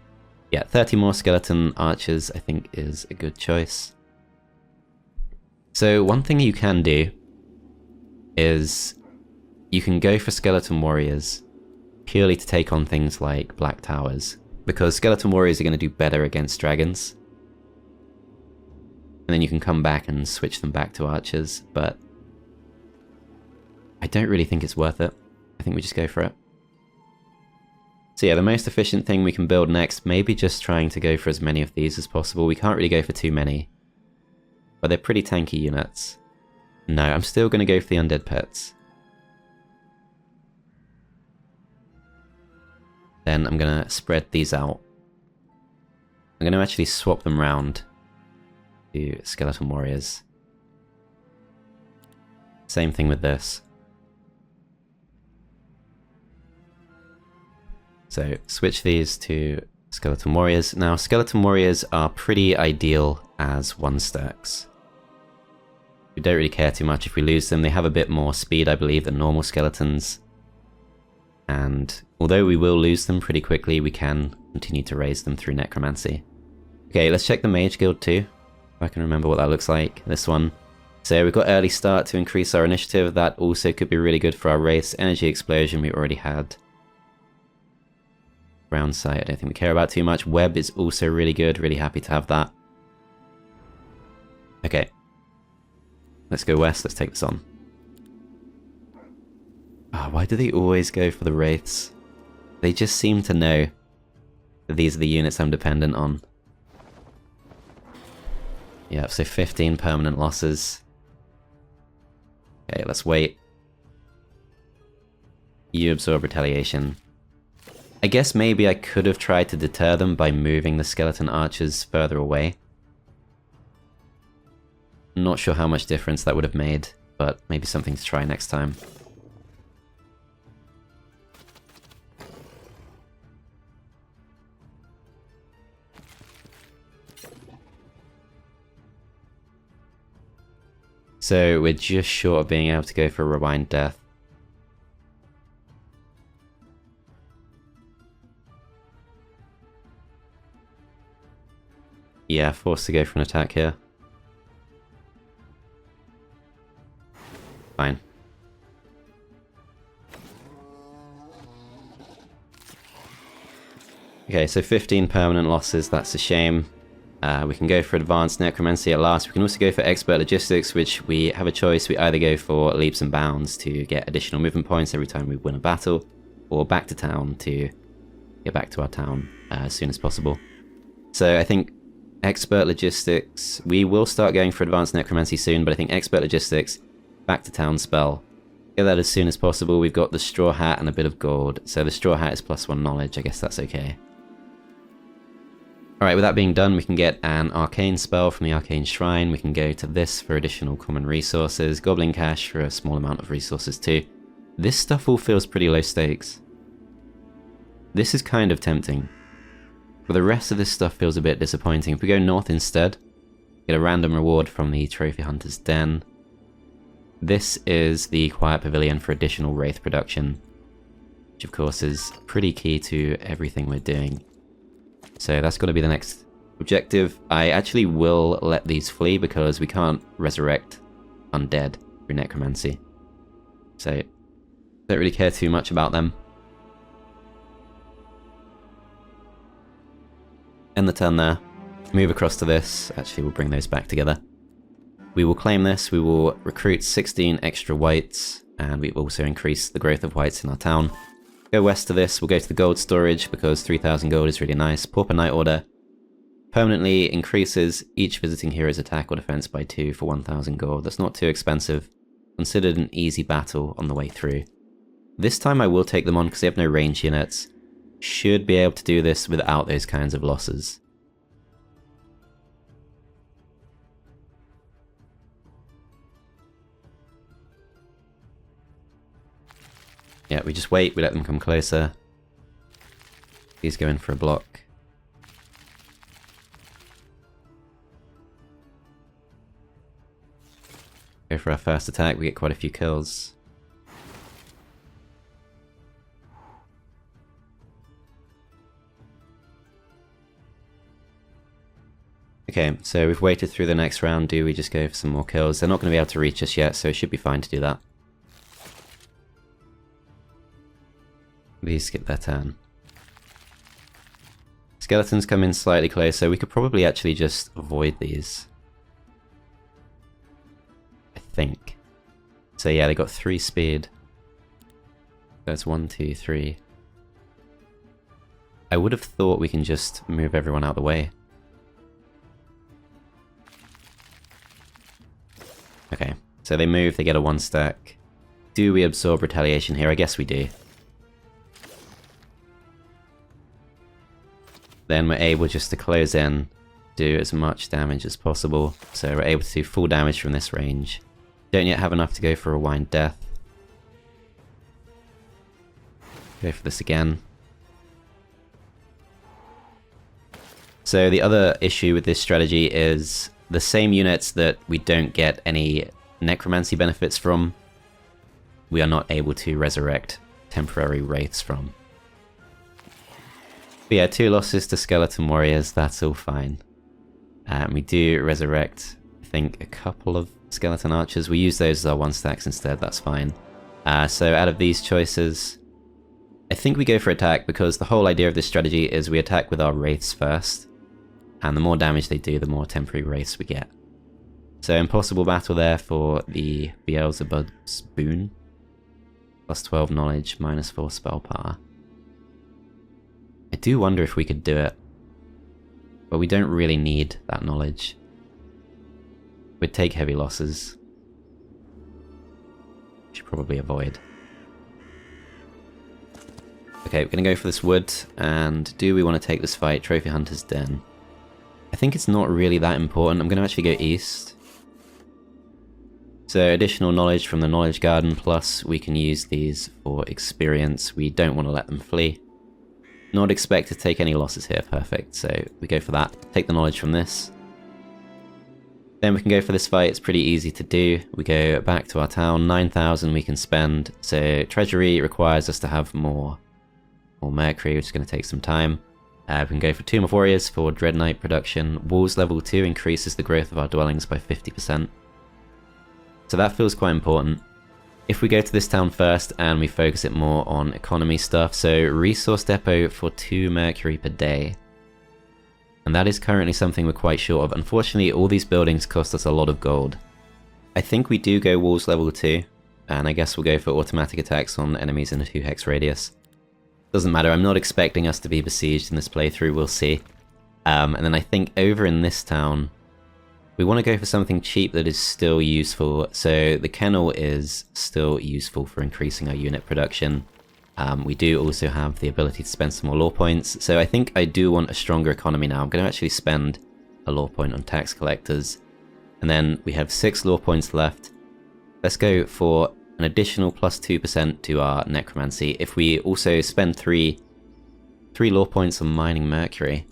Yeah, 30 more Skeleton Archers I think is a good choice. So one thing you can do is you can go for Skeleton Warriors purely to take on things like Black Towers, because Skeleton Warriors are going to do better against dragons. And then you can come back and switch them back to Archers, but I don't really think it's worth it. I think we just go for it. So yeah, the most efficient thing we can build next, maybe just trying to go for as many of these as possible. We can't really go for too many, but they're pretty tanky units. No, I'm still going to go for the undead pets. Then I'm going to spread these out. I'm going to actually swap them round to Skeleton Warriors. Same thing with this. So switch these to Skeleton Warriors. Now Skeleton Warriors are pretty ideal as 1-stacks. We don't really care too much if we lose them. They have a bit more speed, I believe, than normal skeletons. And although we will lose them pretty quickly, we can continue to raise them through Necromancy. Okay, let's check the Mage Guild too. If I can remember what that looks like. This one. So we've got early start to increase our initiative. That also could be really good for our race. Energy Explosion we already had. Ground Sight I don't think we care about too much. Web is also really good. Really happy to have that. Okay. Let's go west, let's take this on. Why do they always go for the Wraiths? They just seem to know that these are the units I'm dependent on. Yeah, so 15 permanent losses. Okay, let's wait. You absorb retaliation. I guess maybe I could have tried to deter them by moving the Skeleton Archers further away. Not sure how much difference that would have made, but maybe something to try next time. So we're just short of being able to go for a Rewind Death. Yeah, forced to go for an attack here. Fine. Okay, so 15 permanent losses, that's a shame. We can go for Advanced Necromancy at last. We can also go for Expert Logistics, which we have a choice. We either go for Leaps and Bounds to get additional movement points every time we win a battle, or Back to Town to get back to our town as soon as possible. So I think Expert Logistics, we will start going for Advanced Necromancy soon, but I think Expert Logistics, Back to Town spell, get that as soon as possible. We've got the Straw Hat and a bit of gold, so the Straw Hat is +1 knowledge, I guess that's okay. Alright, with that being done, we can get an Arcane spell from the Arcane Shrine. We can go to this for additional common resources, Goblin Cash for a small amount of resources too. This stuff all feels pretty low stakes. This is kind of tempting. But the rest of this stuff feels a bit disappointing. If we go north instead, get a random reward from the Trophy Hunter's Den. This is the Quiet Pavilion for additional Wraith production, which of course is pretty key to everything we're doing. So that's got to be the next objective. I actually will let these flee because we can't resurrect undead through necromancy. So don't really care too much about them. End the turn there. Move across to this. Actually, we'll bring those back together. We will claim this. We will recruit 16 extra wights, and we will also increase the growth of wights in our town. Go west to this, we'll go to the gold storage because 3000 gold is really nice. Pauper Night Order permanently increases each visiting hero's attack or defense by 2 for 1000 gold. That's not too expensive. Considered an easy battle on the way through. This time I will take them on because they have no range units. Should be able to do this without those kinds of losses. Yeah, we just wait, we let them come closer. He's going for a block. Go for our first attack, we get quite a few kills. Okay, so we've waited through the next round. Do we just go for some more kills? They're not going to be able to reach us yet, so it should be fine to do that. These skip their turn. Skeletons come in slightly closer. We could probably actually just avoid these. I think. So yeah, they got 3 speed. That's 1, 2, 3. I would have thought we can just move everyone out of the way. Okay, so they move, they get a 1 stack. Do we absorb retaliation here? I guess we do. Then we're able just to close in, do as much damage as possible. So we're able to do full damage from this range. Don't yet have enough to go for a Wind Death. Go for this again. So the other issue with this strategy is the same units that we don't get any necromancy benefits from, we are not able to resurrect temporary wraiths from. But yeah, 2 losses to skeleton warriors, that's all fine. We do resurrect, I think, a couple of skeleton archers. We use those as our 1 stacks instead, that's fine. So out of these choices, I think we go for attack because the whole idea of this strategy is we attack with our wraiths first. And the more damage they do, the more temporary wraiths we get. So impossible battle there for the Beelzebub's boon. +12 knowledge, -4 spell power. I do wonder if we could do it. But we don't really need that knowledge. We'd take heavy losses. Should probably avoid. Okay, we're gonna go for this wood, and do we want to take this fight? Trophy Hunter's Den. I think it's not really that important. I'm gonna actually go east. So additional knowledge from the Knowledge Garden, plus we can use these for experience. We don't want to let them flee. Not expect to take any losses here, perfect. So we go for that, take the knowledge from this. Then we can go for this fight, it's pretty easy to do. We go back to our town, 9,000 we can spend. So treasury requires us to have more mercury, which is going to take some time. We can go for Tomb of Warriors for Dread Knight production. Walls level 2 increases the growth of our dwellings by 50%. So that feels quite important. If we go to this town first and we focus it more on economy stuff, so resource depot for 2 mercury per day. And that is currently something we're quite short of. Unfortunately, all these buildings cost us a lot of gold. I think we do go walls level 2, and I guess we'll go for automatic attacks on enemies in a 2 hex radius. Doesn't matter, I'm not expecting us to be besieged in this playthrough, we'll see. And then I think over in this town, we want to go for something cheap that is still useful. So the kennel is still useful for increasing our unit production. We do also have the ability to spend some more lore points. So I think I do want a stronger economy now. I'm going to actually spend a lore point on tax collectors. And then we have 6 lore points left. Let's go for an additional plus 2% to our necromancy. If we also spend 3 lore points on mining mercury,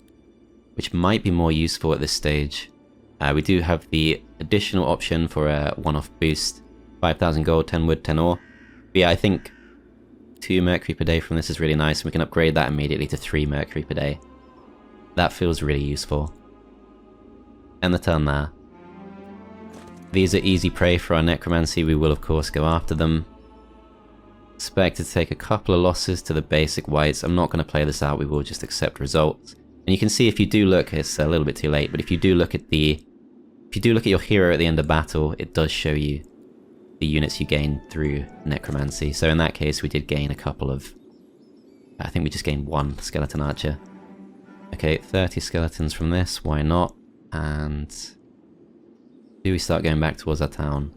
which might be more useful at this stage. We do have the additional option for a one-off boost, 5,000 gold, 10 wood, 10 ore. But yeah, I think 2 mercury per day from this is really nice, and we can upgrade that immediately to 3 mercury per day. That feels really useful. End the turn there. These are easy prey for our necromancy, we will of course go after them. Expected to take a couple of losses to the basic wights. I'm not going to play this out, we will just accept results. And you can see if you do look, it's a little bit too late, but if you do look at your hero at the end of battle, it does show you the units you gain through necromancy. So in that case, we did gain a couple of... I think we just gained 1 skeleton archer. Okay, 30 skeletons from this, why not? And... do we start going back towards our town?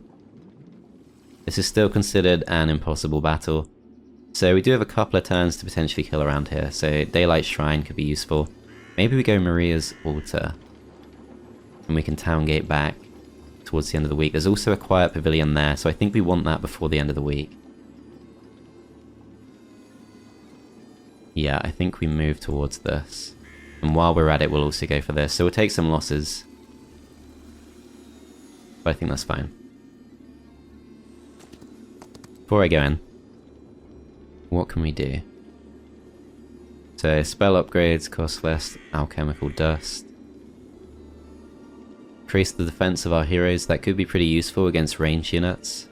This is still considered an impossible battle. So we do have a couple of turns to potentially kill around here. So Daylight Shrine could be useful. Maybe we go Maria's Altar. And we can town gate back towards the end of the week. There's also a quiet pavilion there, so I think we want that before the end of the week. Yeah, I think we move towards this. And while we're at it, we'll also go for this. So we'll take some losses. But I think that's fine. Before I go in, what can we do? So spell upgrades cost less alchemical dust. Increase the defense of our heroes, that could be pretty useful against ranged units.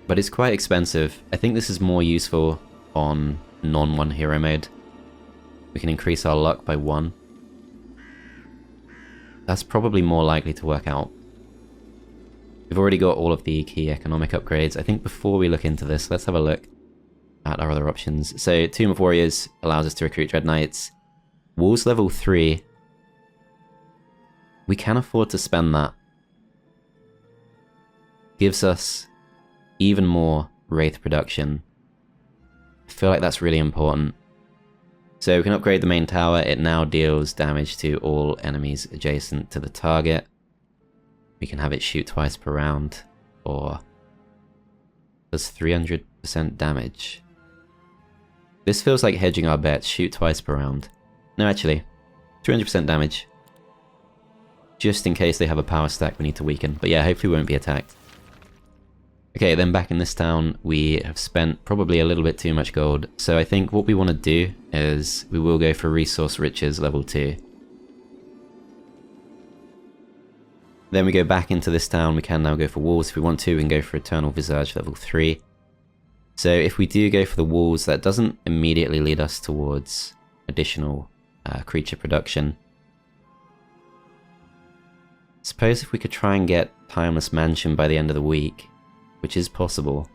But it's quite expensive. I think this is more useful on non-1 hero mode. We can increase our luck by 1. That's probably more likely to work out. We've already got all of the key economic upgrades. I think before we look into this, let's have a look at our other options. So Tomb of Warriors allows us to recruit Dread Knights. Walls level 3. We can afford to spend that. Gives us even more Wraith production. I feel like that's really important. So we can upgrade the main tower. It now deals damage to all enemies adjacent to the target. We can have it shoot twice per round, or does 300% damage. This feels like hedging our bets, shoot twice per round. No, actually, 300% damage. Just in case they have a power stack we need to weaken. But yeah, hopefully we won't be attacked. Okay, then back in this town, we have spent probably a little bit too much gold. So I think what we want to do is we will go for Resource Riches level 2. Then we go back into this town, we can now go for walls. If we want to, we can go for Eternal Visage level 3. So if we do go for the walls, that doesn't immediately lead us towards additional creature production. Suppose if we could try and get Timeless Mansion by the end of the week, which is possible.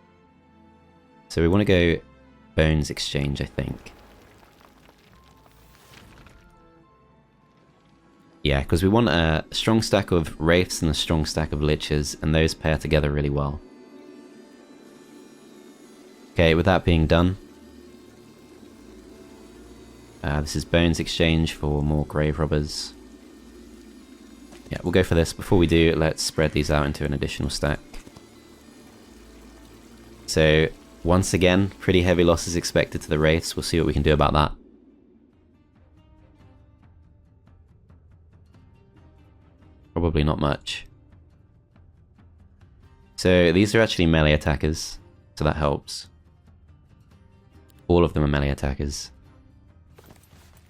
So we want to go Bones Exchange, I think. Yeah, because we want a strong stack of Wraiths and a strong stack of Liches, and those pair together really well. Okay, with that being done, this is Bones Exchange for more Grave Robbers. Yeah, we'll go for this. Before we do, let's spread these out into an additional stack. So, once again, pretty heavy losses expected to the Wraiths. We'll see what we can do about that. Probably not much. So, these are actually melee attackers, so that helps. All of them are melee attackers.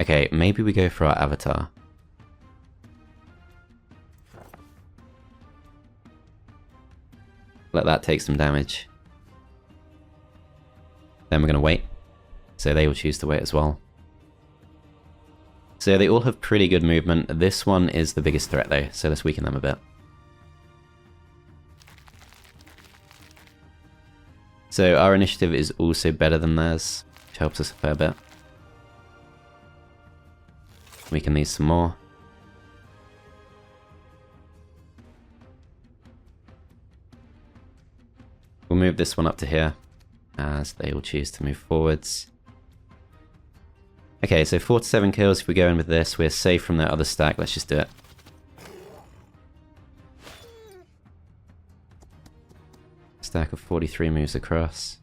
Okay, maybe we go for our avatar. Let that take some damage. Then we're going to wait. So they will choose to wait as well. So they all have pretty good movement. This one is the biggest threat though, so let's weaken them a bit. So our initiative is also better than theirs, which helps us a fair bit. Weaken these some more. We'll move this one up to here, as they will choose to move forwards. Okay, so 4 to 7 kills. If we go in with this, we're safe from that other stack. Let's just do it. Stack of 43 moves across.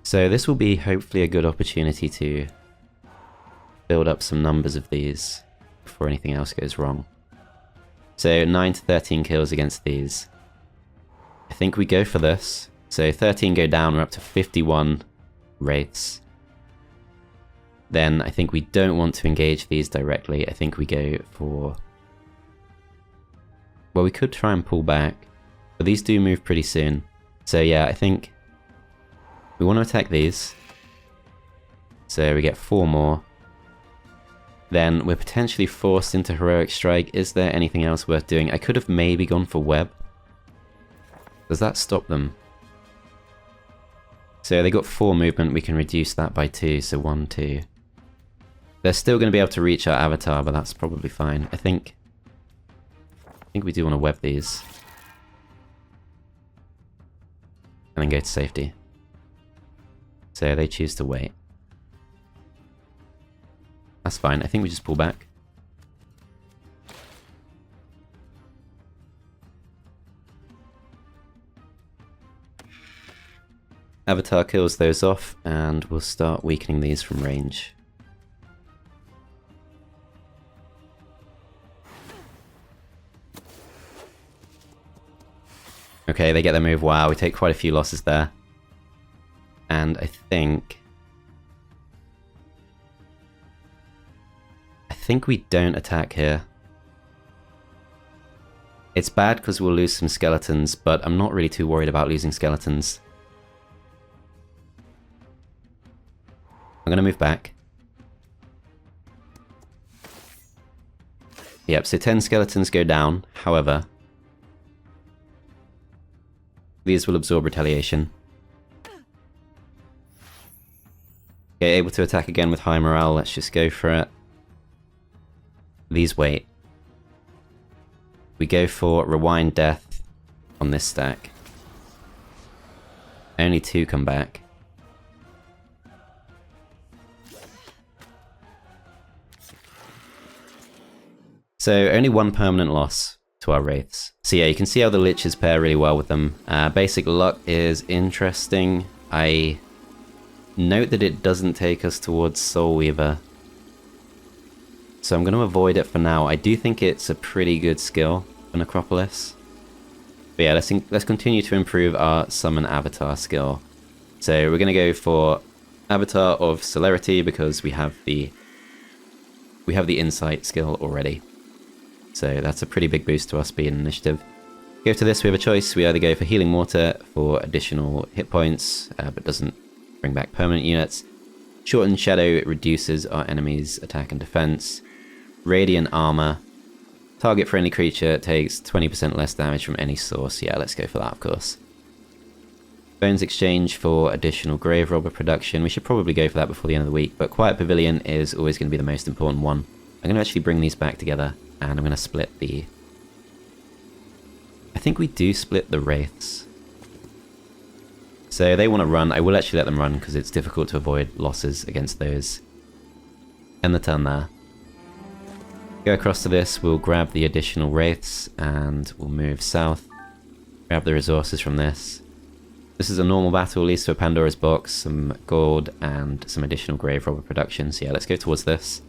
So this will be hopefully a good opportunity to build up some numbers of these before anything else goes wrong. So 9 to 13 kills against these. I think we go for this. So 13 go down, we're up to 51 wraiths. Then I think we don't want to engage these directly. I think we go for... Well, we could try and pull back, but these do move pretty soon. So yeah, I think we want to attack these. So we get 4 more. Then we're potentially forced into Heroic Strike. Is there anything else worth doing? I could have maybe gone for Web. Does that stop them? So they got 4 movement, we can reduce that by 2, so 1, 2. They're still going to be able to reach our avatar, but that's probably fine. I think we do want to web these. And then go to safety. So they choose to wait. That's fine, I think we just pull back. Avatar kills those off, and we'll start weakening these from range. Okay, they get their move. Wow, we take quite a few losses there. And I think we don't attack here. It's bad because we'll lose some skeletons, but I'm not really too worried about losing skeletons. I'm going to move back. Yep, so 10 skeletons go down. However, these will absorb retaliation. Okay, able to attack again with high morale. Let's just go for it. These wait. We go for Rewind Death on this stack. Only 2 come back. So only 1 permanent loss to our wraiths. So yeah, you can see how the liches pair really well with them. Basic luck is interesting. I note that it doesn't take us towards Soul Weaver, so I'm going to avoid it for now. I do think it's a pretty good skill for Necropolis. But yeah, let's continue to improve our Summon Avatar skill. So we're going to go for Avatar of Celerity because we have the Insight skill already. So that's a pretty big boost to our speed and initiative. Go to this, we have a choice. We either go for Healing Water for additional hit points, but doesn't bring back permanent units. Shortened Shadow, it reduces our enemy's attack and defense. Radiant Armor. Target friendly creature takes 20% less damage from any source. Yeah, let's go for that, of course. Bones Exchange for additional Grave Robber production. We should probably go for that before the end of the week, but Quiet Pavilion is always going to be the most important one. I'm going to actually bring these back together, and I'm going to split the... I think we do split the Wraiths. So they want to run. I will actually let them run because it's difficult to avoid losses against those. End the turn there. Go across to this, we'll grab the additional Wraiths and we'll move south. Grab the resources from this. This is a normal battle, leads to a Pandora's box, some gold and some additional Grave Robber production. So yeah, let's go towards this.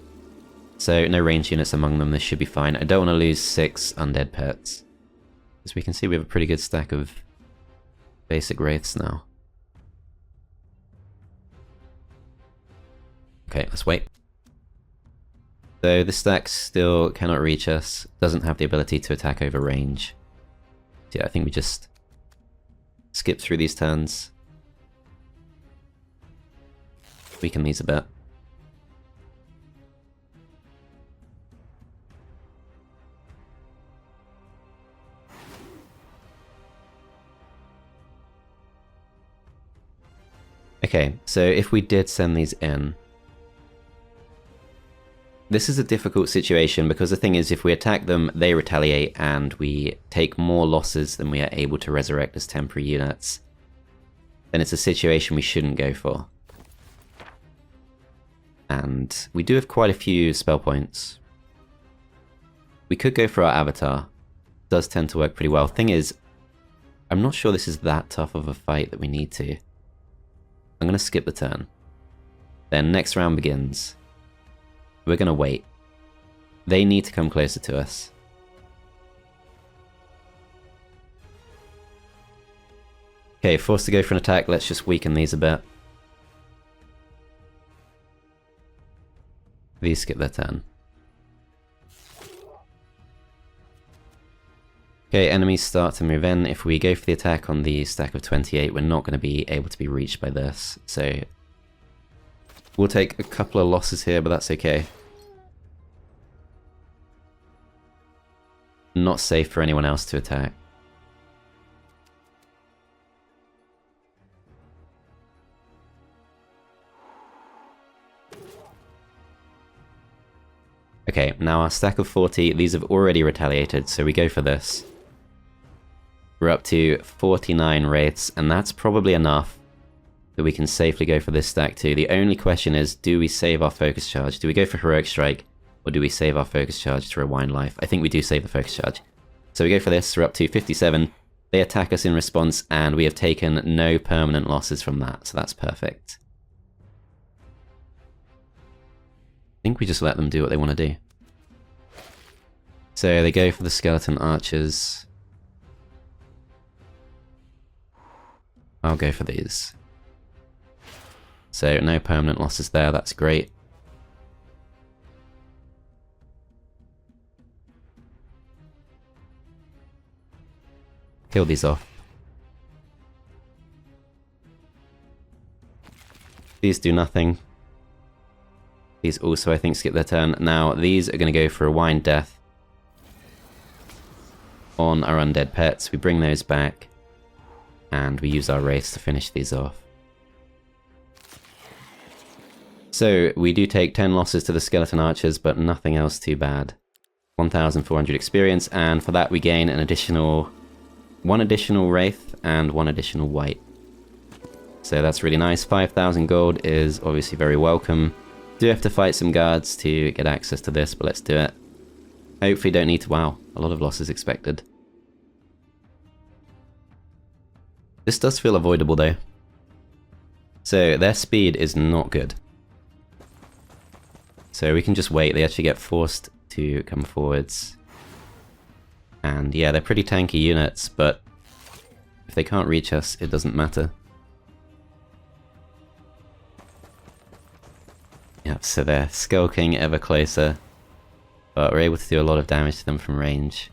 So no range units among them, this should be fine. I don't want to lose 6 undead pets. As we can see, we have a pretty good stack of basic Wraiths now. Okay, let's wait. So this stack still cannot reach us, doesn't have the ability to attack over range. So yeah, I think we just skip through these turns. Weaken these a bit. Okay, so if we did send these in, this is a difficult situation because the thing is, if we attack them, they retaliate and we take more losses than we are able to resurrect as temporary units. Then it's a situation we shouldn't go for. And we do have quite a few spell points. We could go for our avatar. It does tend to work pretty well. Thing is, I'm not sure this is that tough of a fight that we need to. I'm going to skip the turn. Then next round begins. We're going to wait. They need to come closer to us. Okay, forced to go for an attack. Let's just weaken these a bit. These skip their turn. Okay, enemies start to move in. If we go for the attack on the stack of 28, we're not going to be able to be reached by this. So we'll take a couple of losses here, but that's okay. Not safe for anyone else to attack. Okay, now our stack of 40, these have already retaliated, so we go for this. We're up to 49 wraiths, and that's probably enough that we can safely go for this stack too. The only question is, do we save our focus charge? Do we go for Heroic Strike, or do we save our focus charge to rewind life? I think we do save the focus charge. So we go for this, we're up to 57. They attack us in response, and we have taken no permanent losses from that, so that's perfect. I think we just let them do what they want to do. So they go for the skeleton archers. I'll go for these. So no permanent losses there, that's great. Kill these off. These do nothing. These also, I think, skip their turn. Now, these are going to go for a Wind Death on our undead pets. We bring those back, and we use our wraiths to finish these off. So, we do take 10 losses to the skeleton archers, but nothing else too bad. 1,400 experience, and for that we gain an additional... 1 additional wraith and 1 additional wight. So that's really nice. 5,000 gold is obviously very welcome. Do have to fight some guards to get access to this, but let's do it. Hopefully don't need to... Wow, a lot of losses expected. This does feel avoidable though. So their speed is not good. So we can just wait. They actually get forced to come forwards. And yeah, they're pretty tanky units, but if they can't reach us, it doesn't matter. Yep, so they're skulking ever closer, but we're able to do a lot of damage to them from range.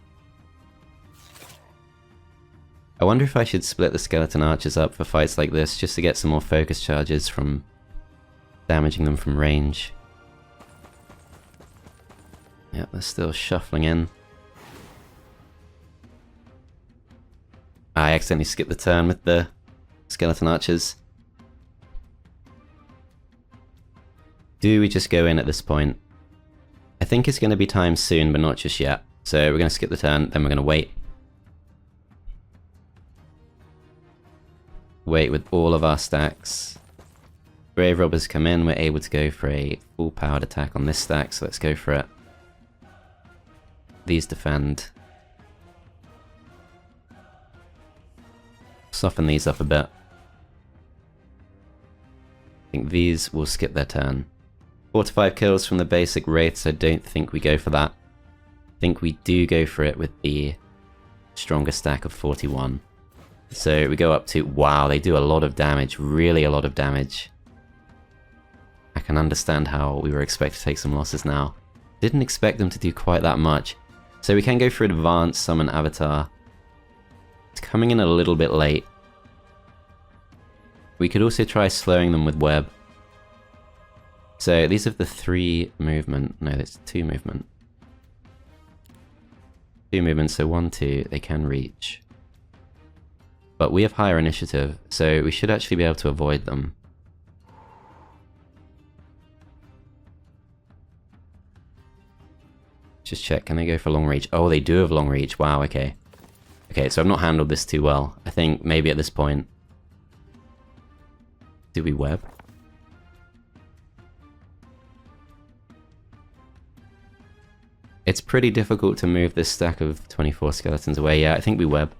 I wonder if I should split the skeleton archers up for fights like this, just to get some more focus charges from damaging them from range. Yep, they're still shuffling in. I accidentally skipped the turn with the skeleton archers. Do we just go in at this point? I think it's going to be time soon, but not just yet. So we're going to skip the turn, then we're going to wait. Wait with all of our stacks. Grave robbers come in, we're able to go for a full powered attack on this stack, so let's go for it. These defend. Soften these up a bit. I think these will skip their turn. 4 to 5 kills from the basic wraiths, I don't think we go for that. I think we do go for it with the stronger stack of 41. So we go up to... Wow, they do a lot of damage, really a lot of damage. I can understand how we were expected to take some losses now. Didn't expect them to do quite that much. So we can go for advanced summon avatar. It's coming in a little bit late. We could also try slowing them with web. So these are the 3 movement. No, that's 2 movement. 2 movement, so 1, 2, they can reach. But we have higher initiative, so we should actually be able to avoid them. Just check, can they go for long reach? Oh, they do have long reach, wow, okay. Okay, so I've not handled this too well. I think maybe at this point... Do we web? It's pretty difficult to move this stack of 24 skeletons away. Yeah, I think we web.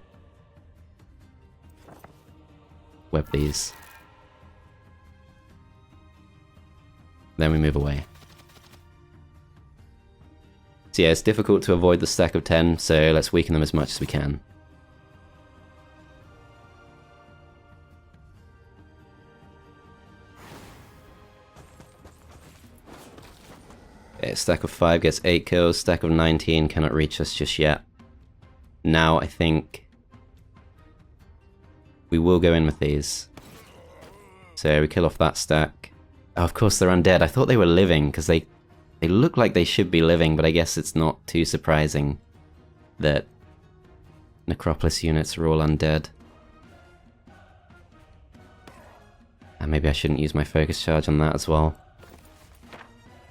Web these. Then we move away. So yeah, it's difficult to avoid the stack of 10, so let's weaken them as much as we can. Okay, stack of 5 gets 8 kills, stack of 19 cannot reach us just yet. Now I think we will go in with these. So we kill off that stack. Oh, of course they're undead. I thought they were living, because they look like they should be living, but I guess it's not too surprising that Necropolis units are all undead. And maybe I shouldn't use my focus charge on that as well.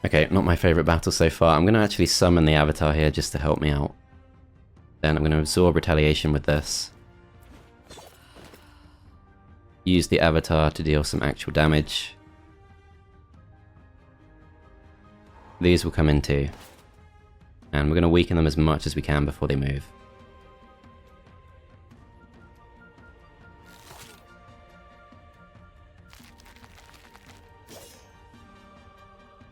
Okay, not my favourite battle so far. I'm going to actually summon the avatar here just to help me out. Then I'm going to absorb retaliation with this. Use the avatar to deal some actual damage. These will come in too. And we're going to weaken them as much as we can before they move.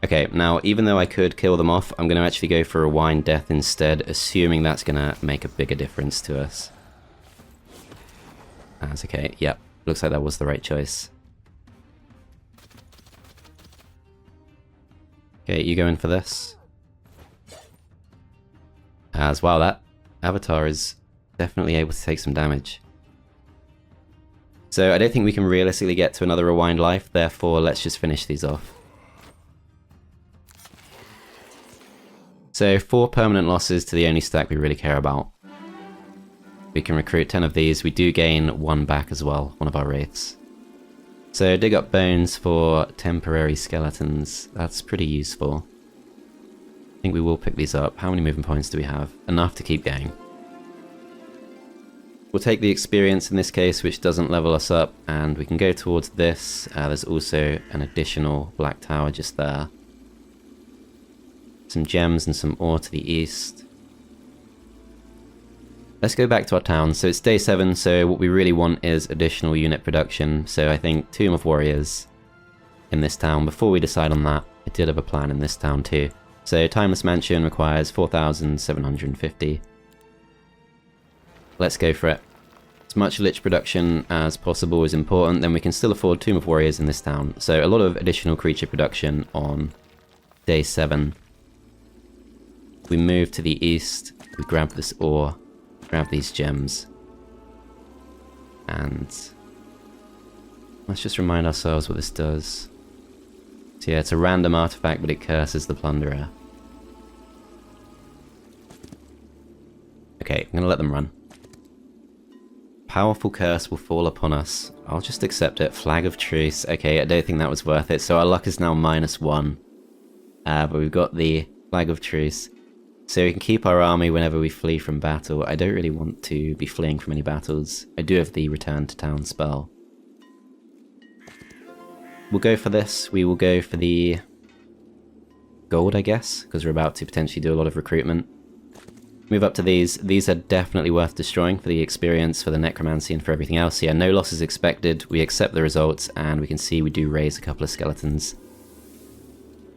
Okay, now even though I could kill them off, I'm going to actually go for Rewind Death instead, assuming that's going to make a bigger difference to us. That's okay, yep, looks like that was the right choice. Okay, you go in for this. As well, that avatar is definitely able to take some damage. So I don't think we can realistically get to another Rewind life, therefore let's just finish these off. So 4 permanent losses to the only stack we really care about. We can recruit 10 of these. We do gain 1 back as well, one of our wraiths. So dig up bones for temporary skeletons. That's pretty useful. I think we will pick these up. How many movement points do we have? Enough to keep going. We'll take the experience in this case, which doesn't level us up, and we can go towards this. There's also an additional black tower just there. Some gems and some ore to the east. Let's go back to our town. So it's day 7, so what we really want is additional unit production. So I think Tomb of Warriors in this town. Before we decide on that, I did have a plan in this town too. So Timeless Mansion requires 4,750. Let's go for it. As much lich production as possible is important, then we can still afford Tomb of Warriors in this town. So a lot of additional creature production on day 7. We move to the east, we grab this ore, grab these gems, and let's just remind ourselves what this does. So yeah, it's a random artifact, but it curses the plunderer. Okay, I'm gonna let them run. Powerful curse will fall upon us. I'll just accept it. Flag of truce. Okay, I don't think that was worth it, so our luck is now -1. But we've got the flag of truce. So we can keep our army whenever we flee from battle. I don't really want to be fleeing from any battles. I do have the return to town spell. We'll go for this. We will go for the gold, I guess, because we're about to potentially do a lot of recruitment. Move up to these. These are definitely worth destroying for the experience, for the necromancy, and for everything else. Yeah, no losses expected. We accept the results, and we can see we do raise a couple of skeletons,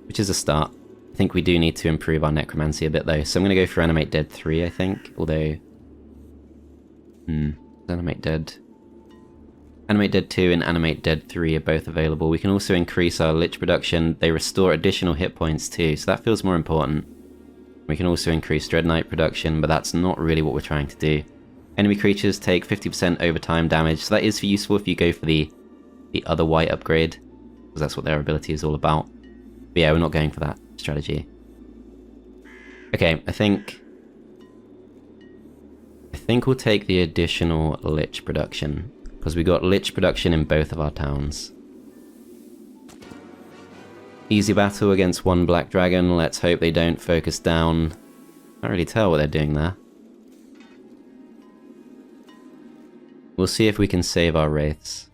which is a start. I think we do need to improve our necromancy a bit though, so I'm going to go for Animate Dead 3, I think, although... Animate Dead... Animate Dead 2 and Animate Dead 3 are both available. We can also increase our Lich production. They restore additional hit points too, so that feels more important. We can also increase Dread Knight production, but that's not really what we're trying to do. Enemy creatures take 50% overtime damage, so that is useful if you go for the other white upgrade, because that's what their ability is all about. But yeah, we're not going for that strategy. Okay, I think we'll take the additional Lich production, because we got Lich production in both of our towns. Easy battle against one black dragon. Let's hope they don't focus down. Can't really tell what they're doing there. We'll see if we can save our wraiths.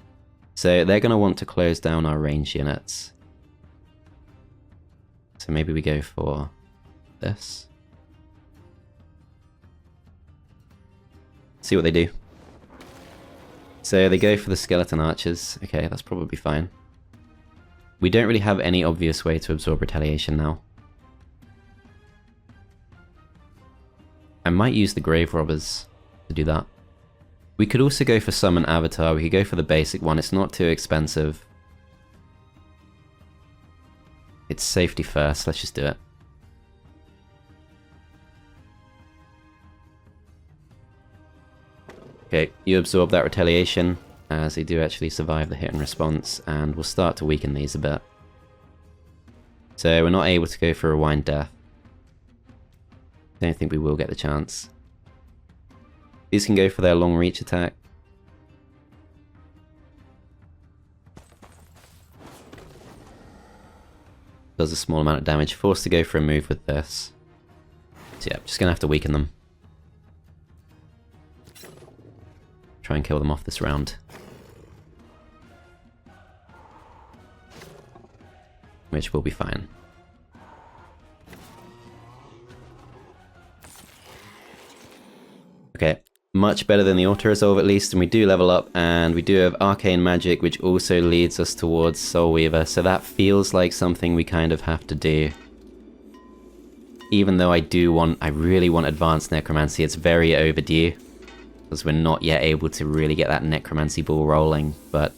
So they're going to want to close down our range units. So maybe we go for this. See what they do. So they go for the skeleton archers. Okay, that's probably fine. We don't really have any obvious way to absorb retaliation now. I might use the grave robbers to do that. We could also go for summon avatar. We could go for the basic one. It's not too expensive. It's safety first. Let's just do it. Okay, you absorb that retaliation, as they do actually survive the hit and response, and we'll start to weaken these a bit. So we're not able to go for a Rewind Death. Don't think we will get the chance. These can go for their long reach attack. Does a small amount of damage. Forced to go for a move with this. So yeah, just gonna have to weaken them. Try and kill them off this round. Which will be fine. Okay, much better than the auto-resolve at least, and we do level up, and we do have Arcane Magic, which also leads us towards Soul Weaver, so that feels like something we kind of have to do. Even though I really want Advanced Necromancy, it's very overdue, because we're not yet able to really get that Necromancy ball rolling, but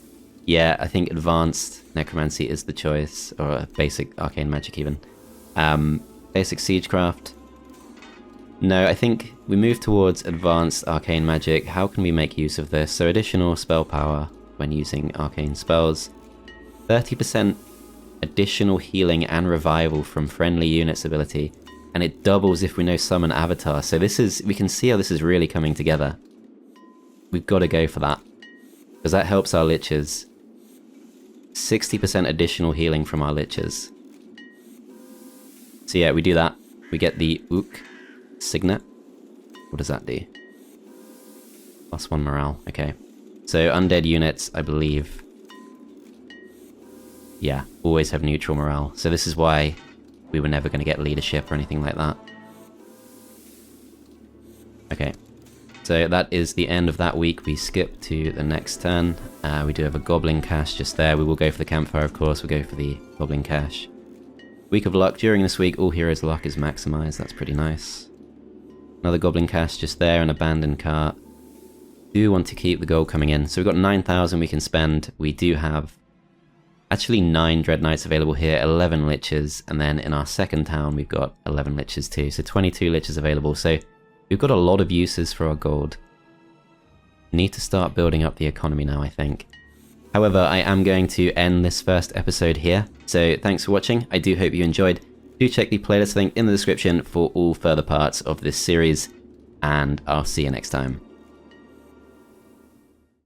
yeah, I think Advanced Necromancy is the choice, or Basic Arcane Magic even. Basic Siegecraft. No, I think we move towards Advanced Arcane Magic. How can we make use of this? So additional spell power when using arcane spells. 30% additional healing and revival from friendly units ability, and it doubles if we know Summon Avatar. So we can see how this is really coming together. We've got to go for that, because that helps our Liches. 60% additional healing from our Liches. So yeah, we do that. We get the Ook Signet. What does that do? +1 morale, okay. So undead units, I believe, yeah, always have neutral morale. So this is why we were never going to get leadership or anything like that. Okay. So that is the end of that week. We skip to the next turn. We do have a Goblin Cache just there. We will go for the campfire, of course. We'll go for the Goblin Cache. Week of Luck. During this week, all heroes' luck is maximized. That's pretty nice. Another Goblin Cache just there, an abandoned cart. Do want to keep the gold coming in. So we've got 9,000 we can spend. We do have actually 9 Dread Knights available here, 11 Liches, and then in our second town we've got 11 Liches too. So 22 Liches available. So we've got a lot of uses for our gold. Need to start building up the economy now, I think. However, I am going to end this first episode here. So thanks for watching. I do hope you enjoyed. Do check the playlist link in the description for all further parts of this series, and I'll see you next time.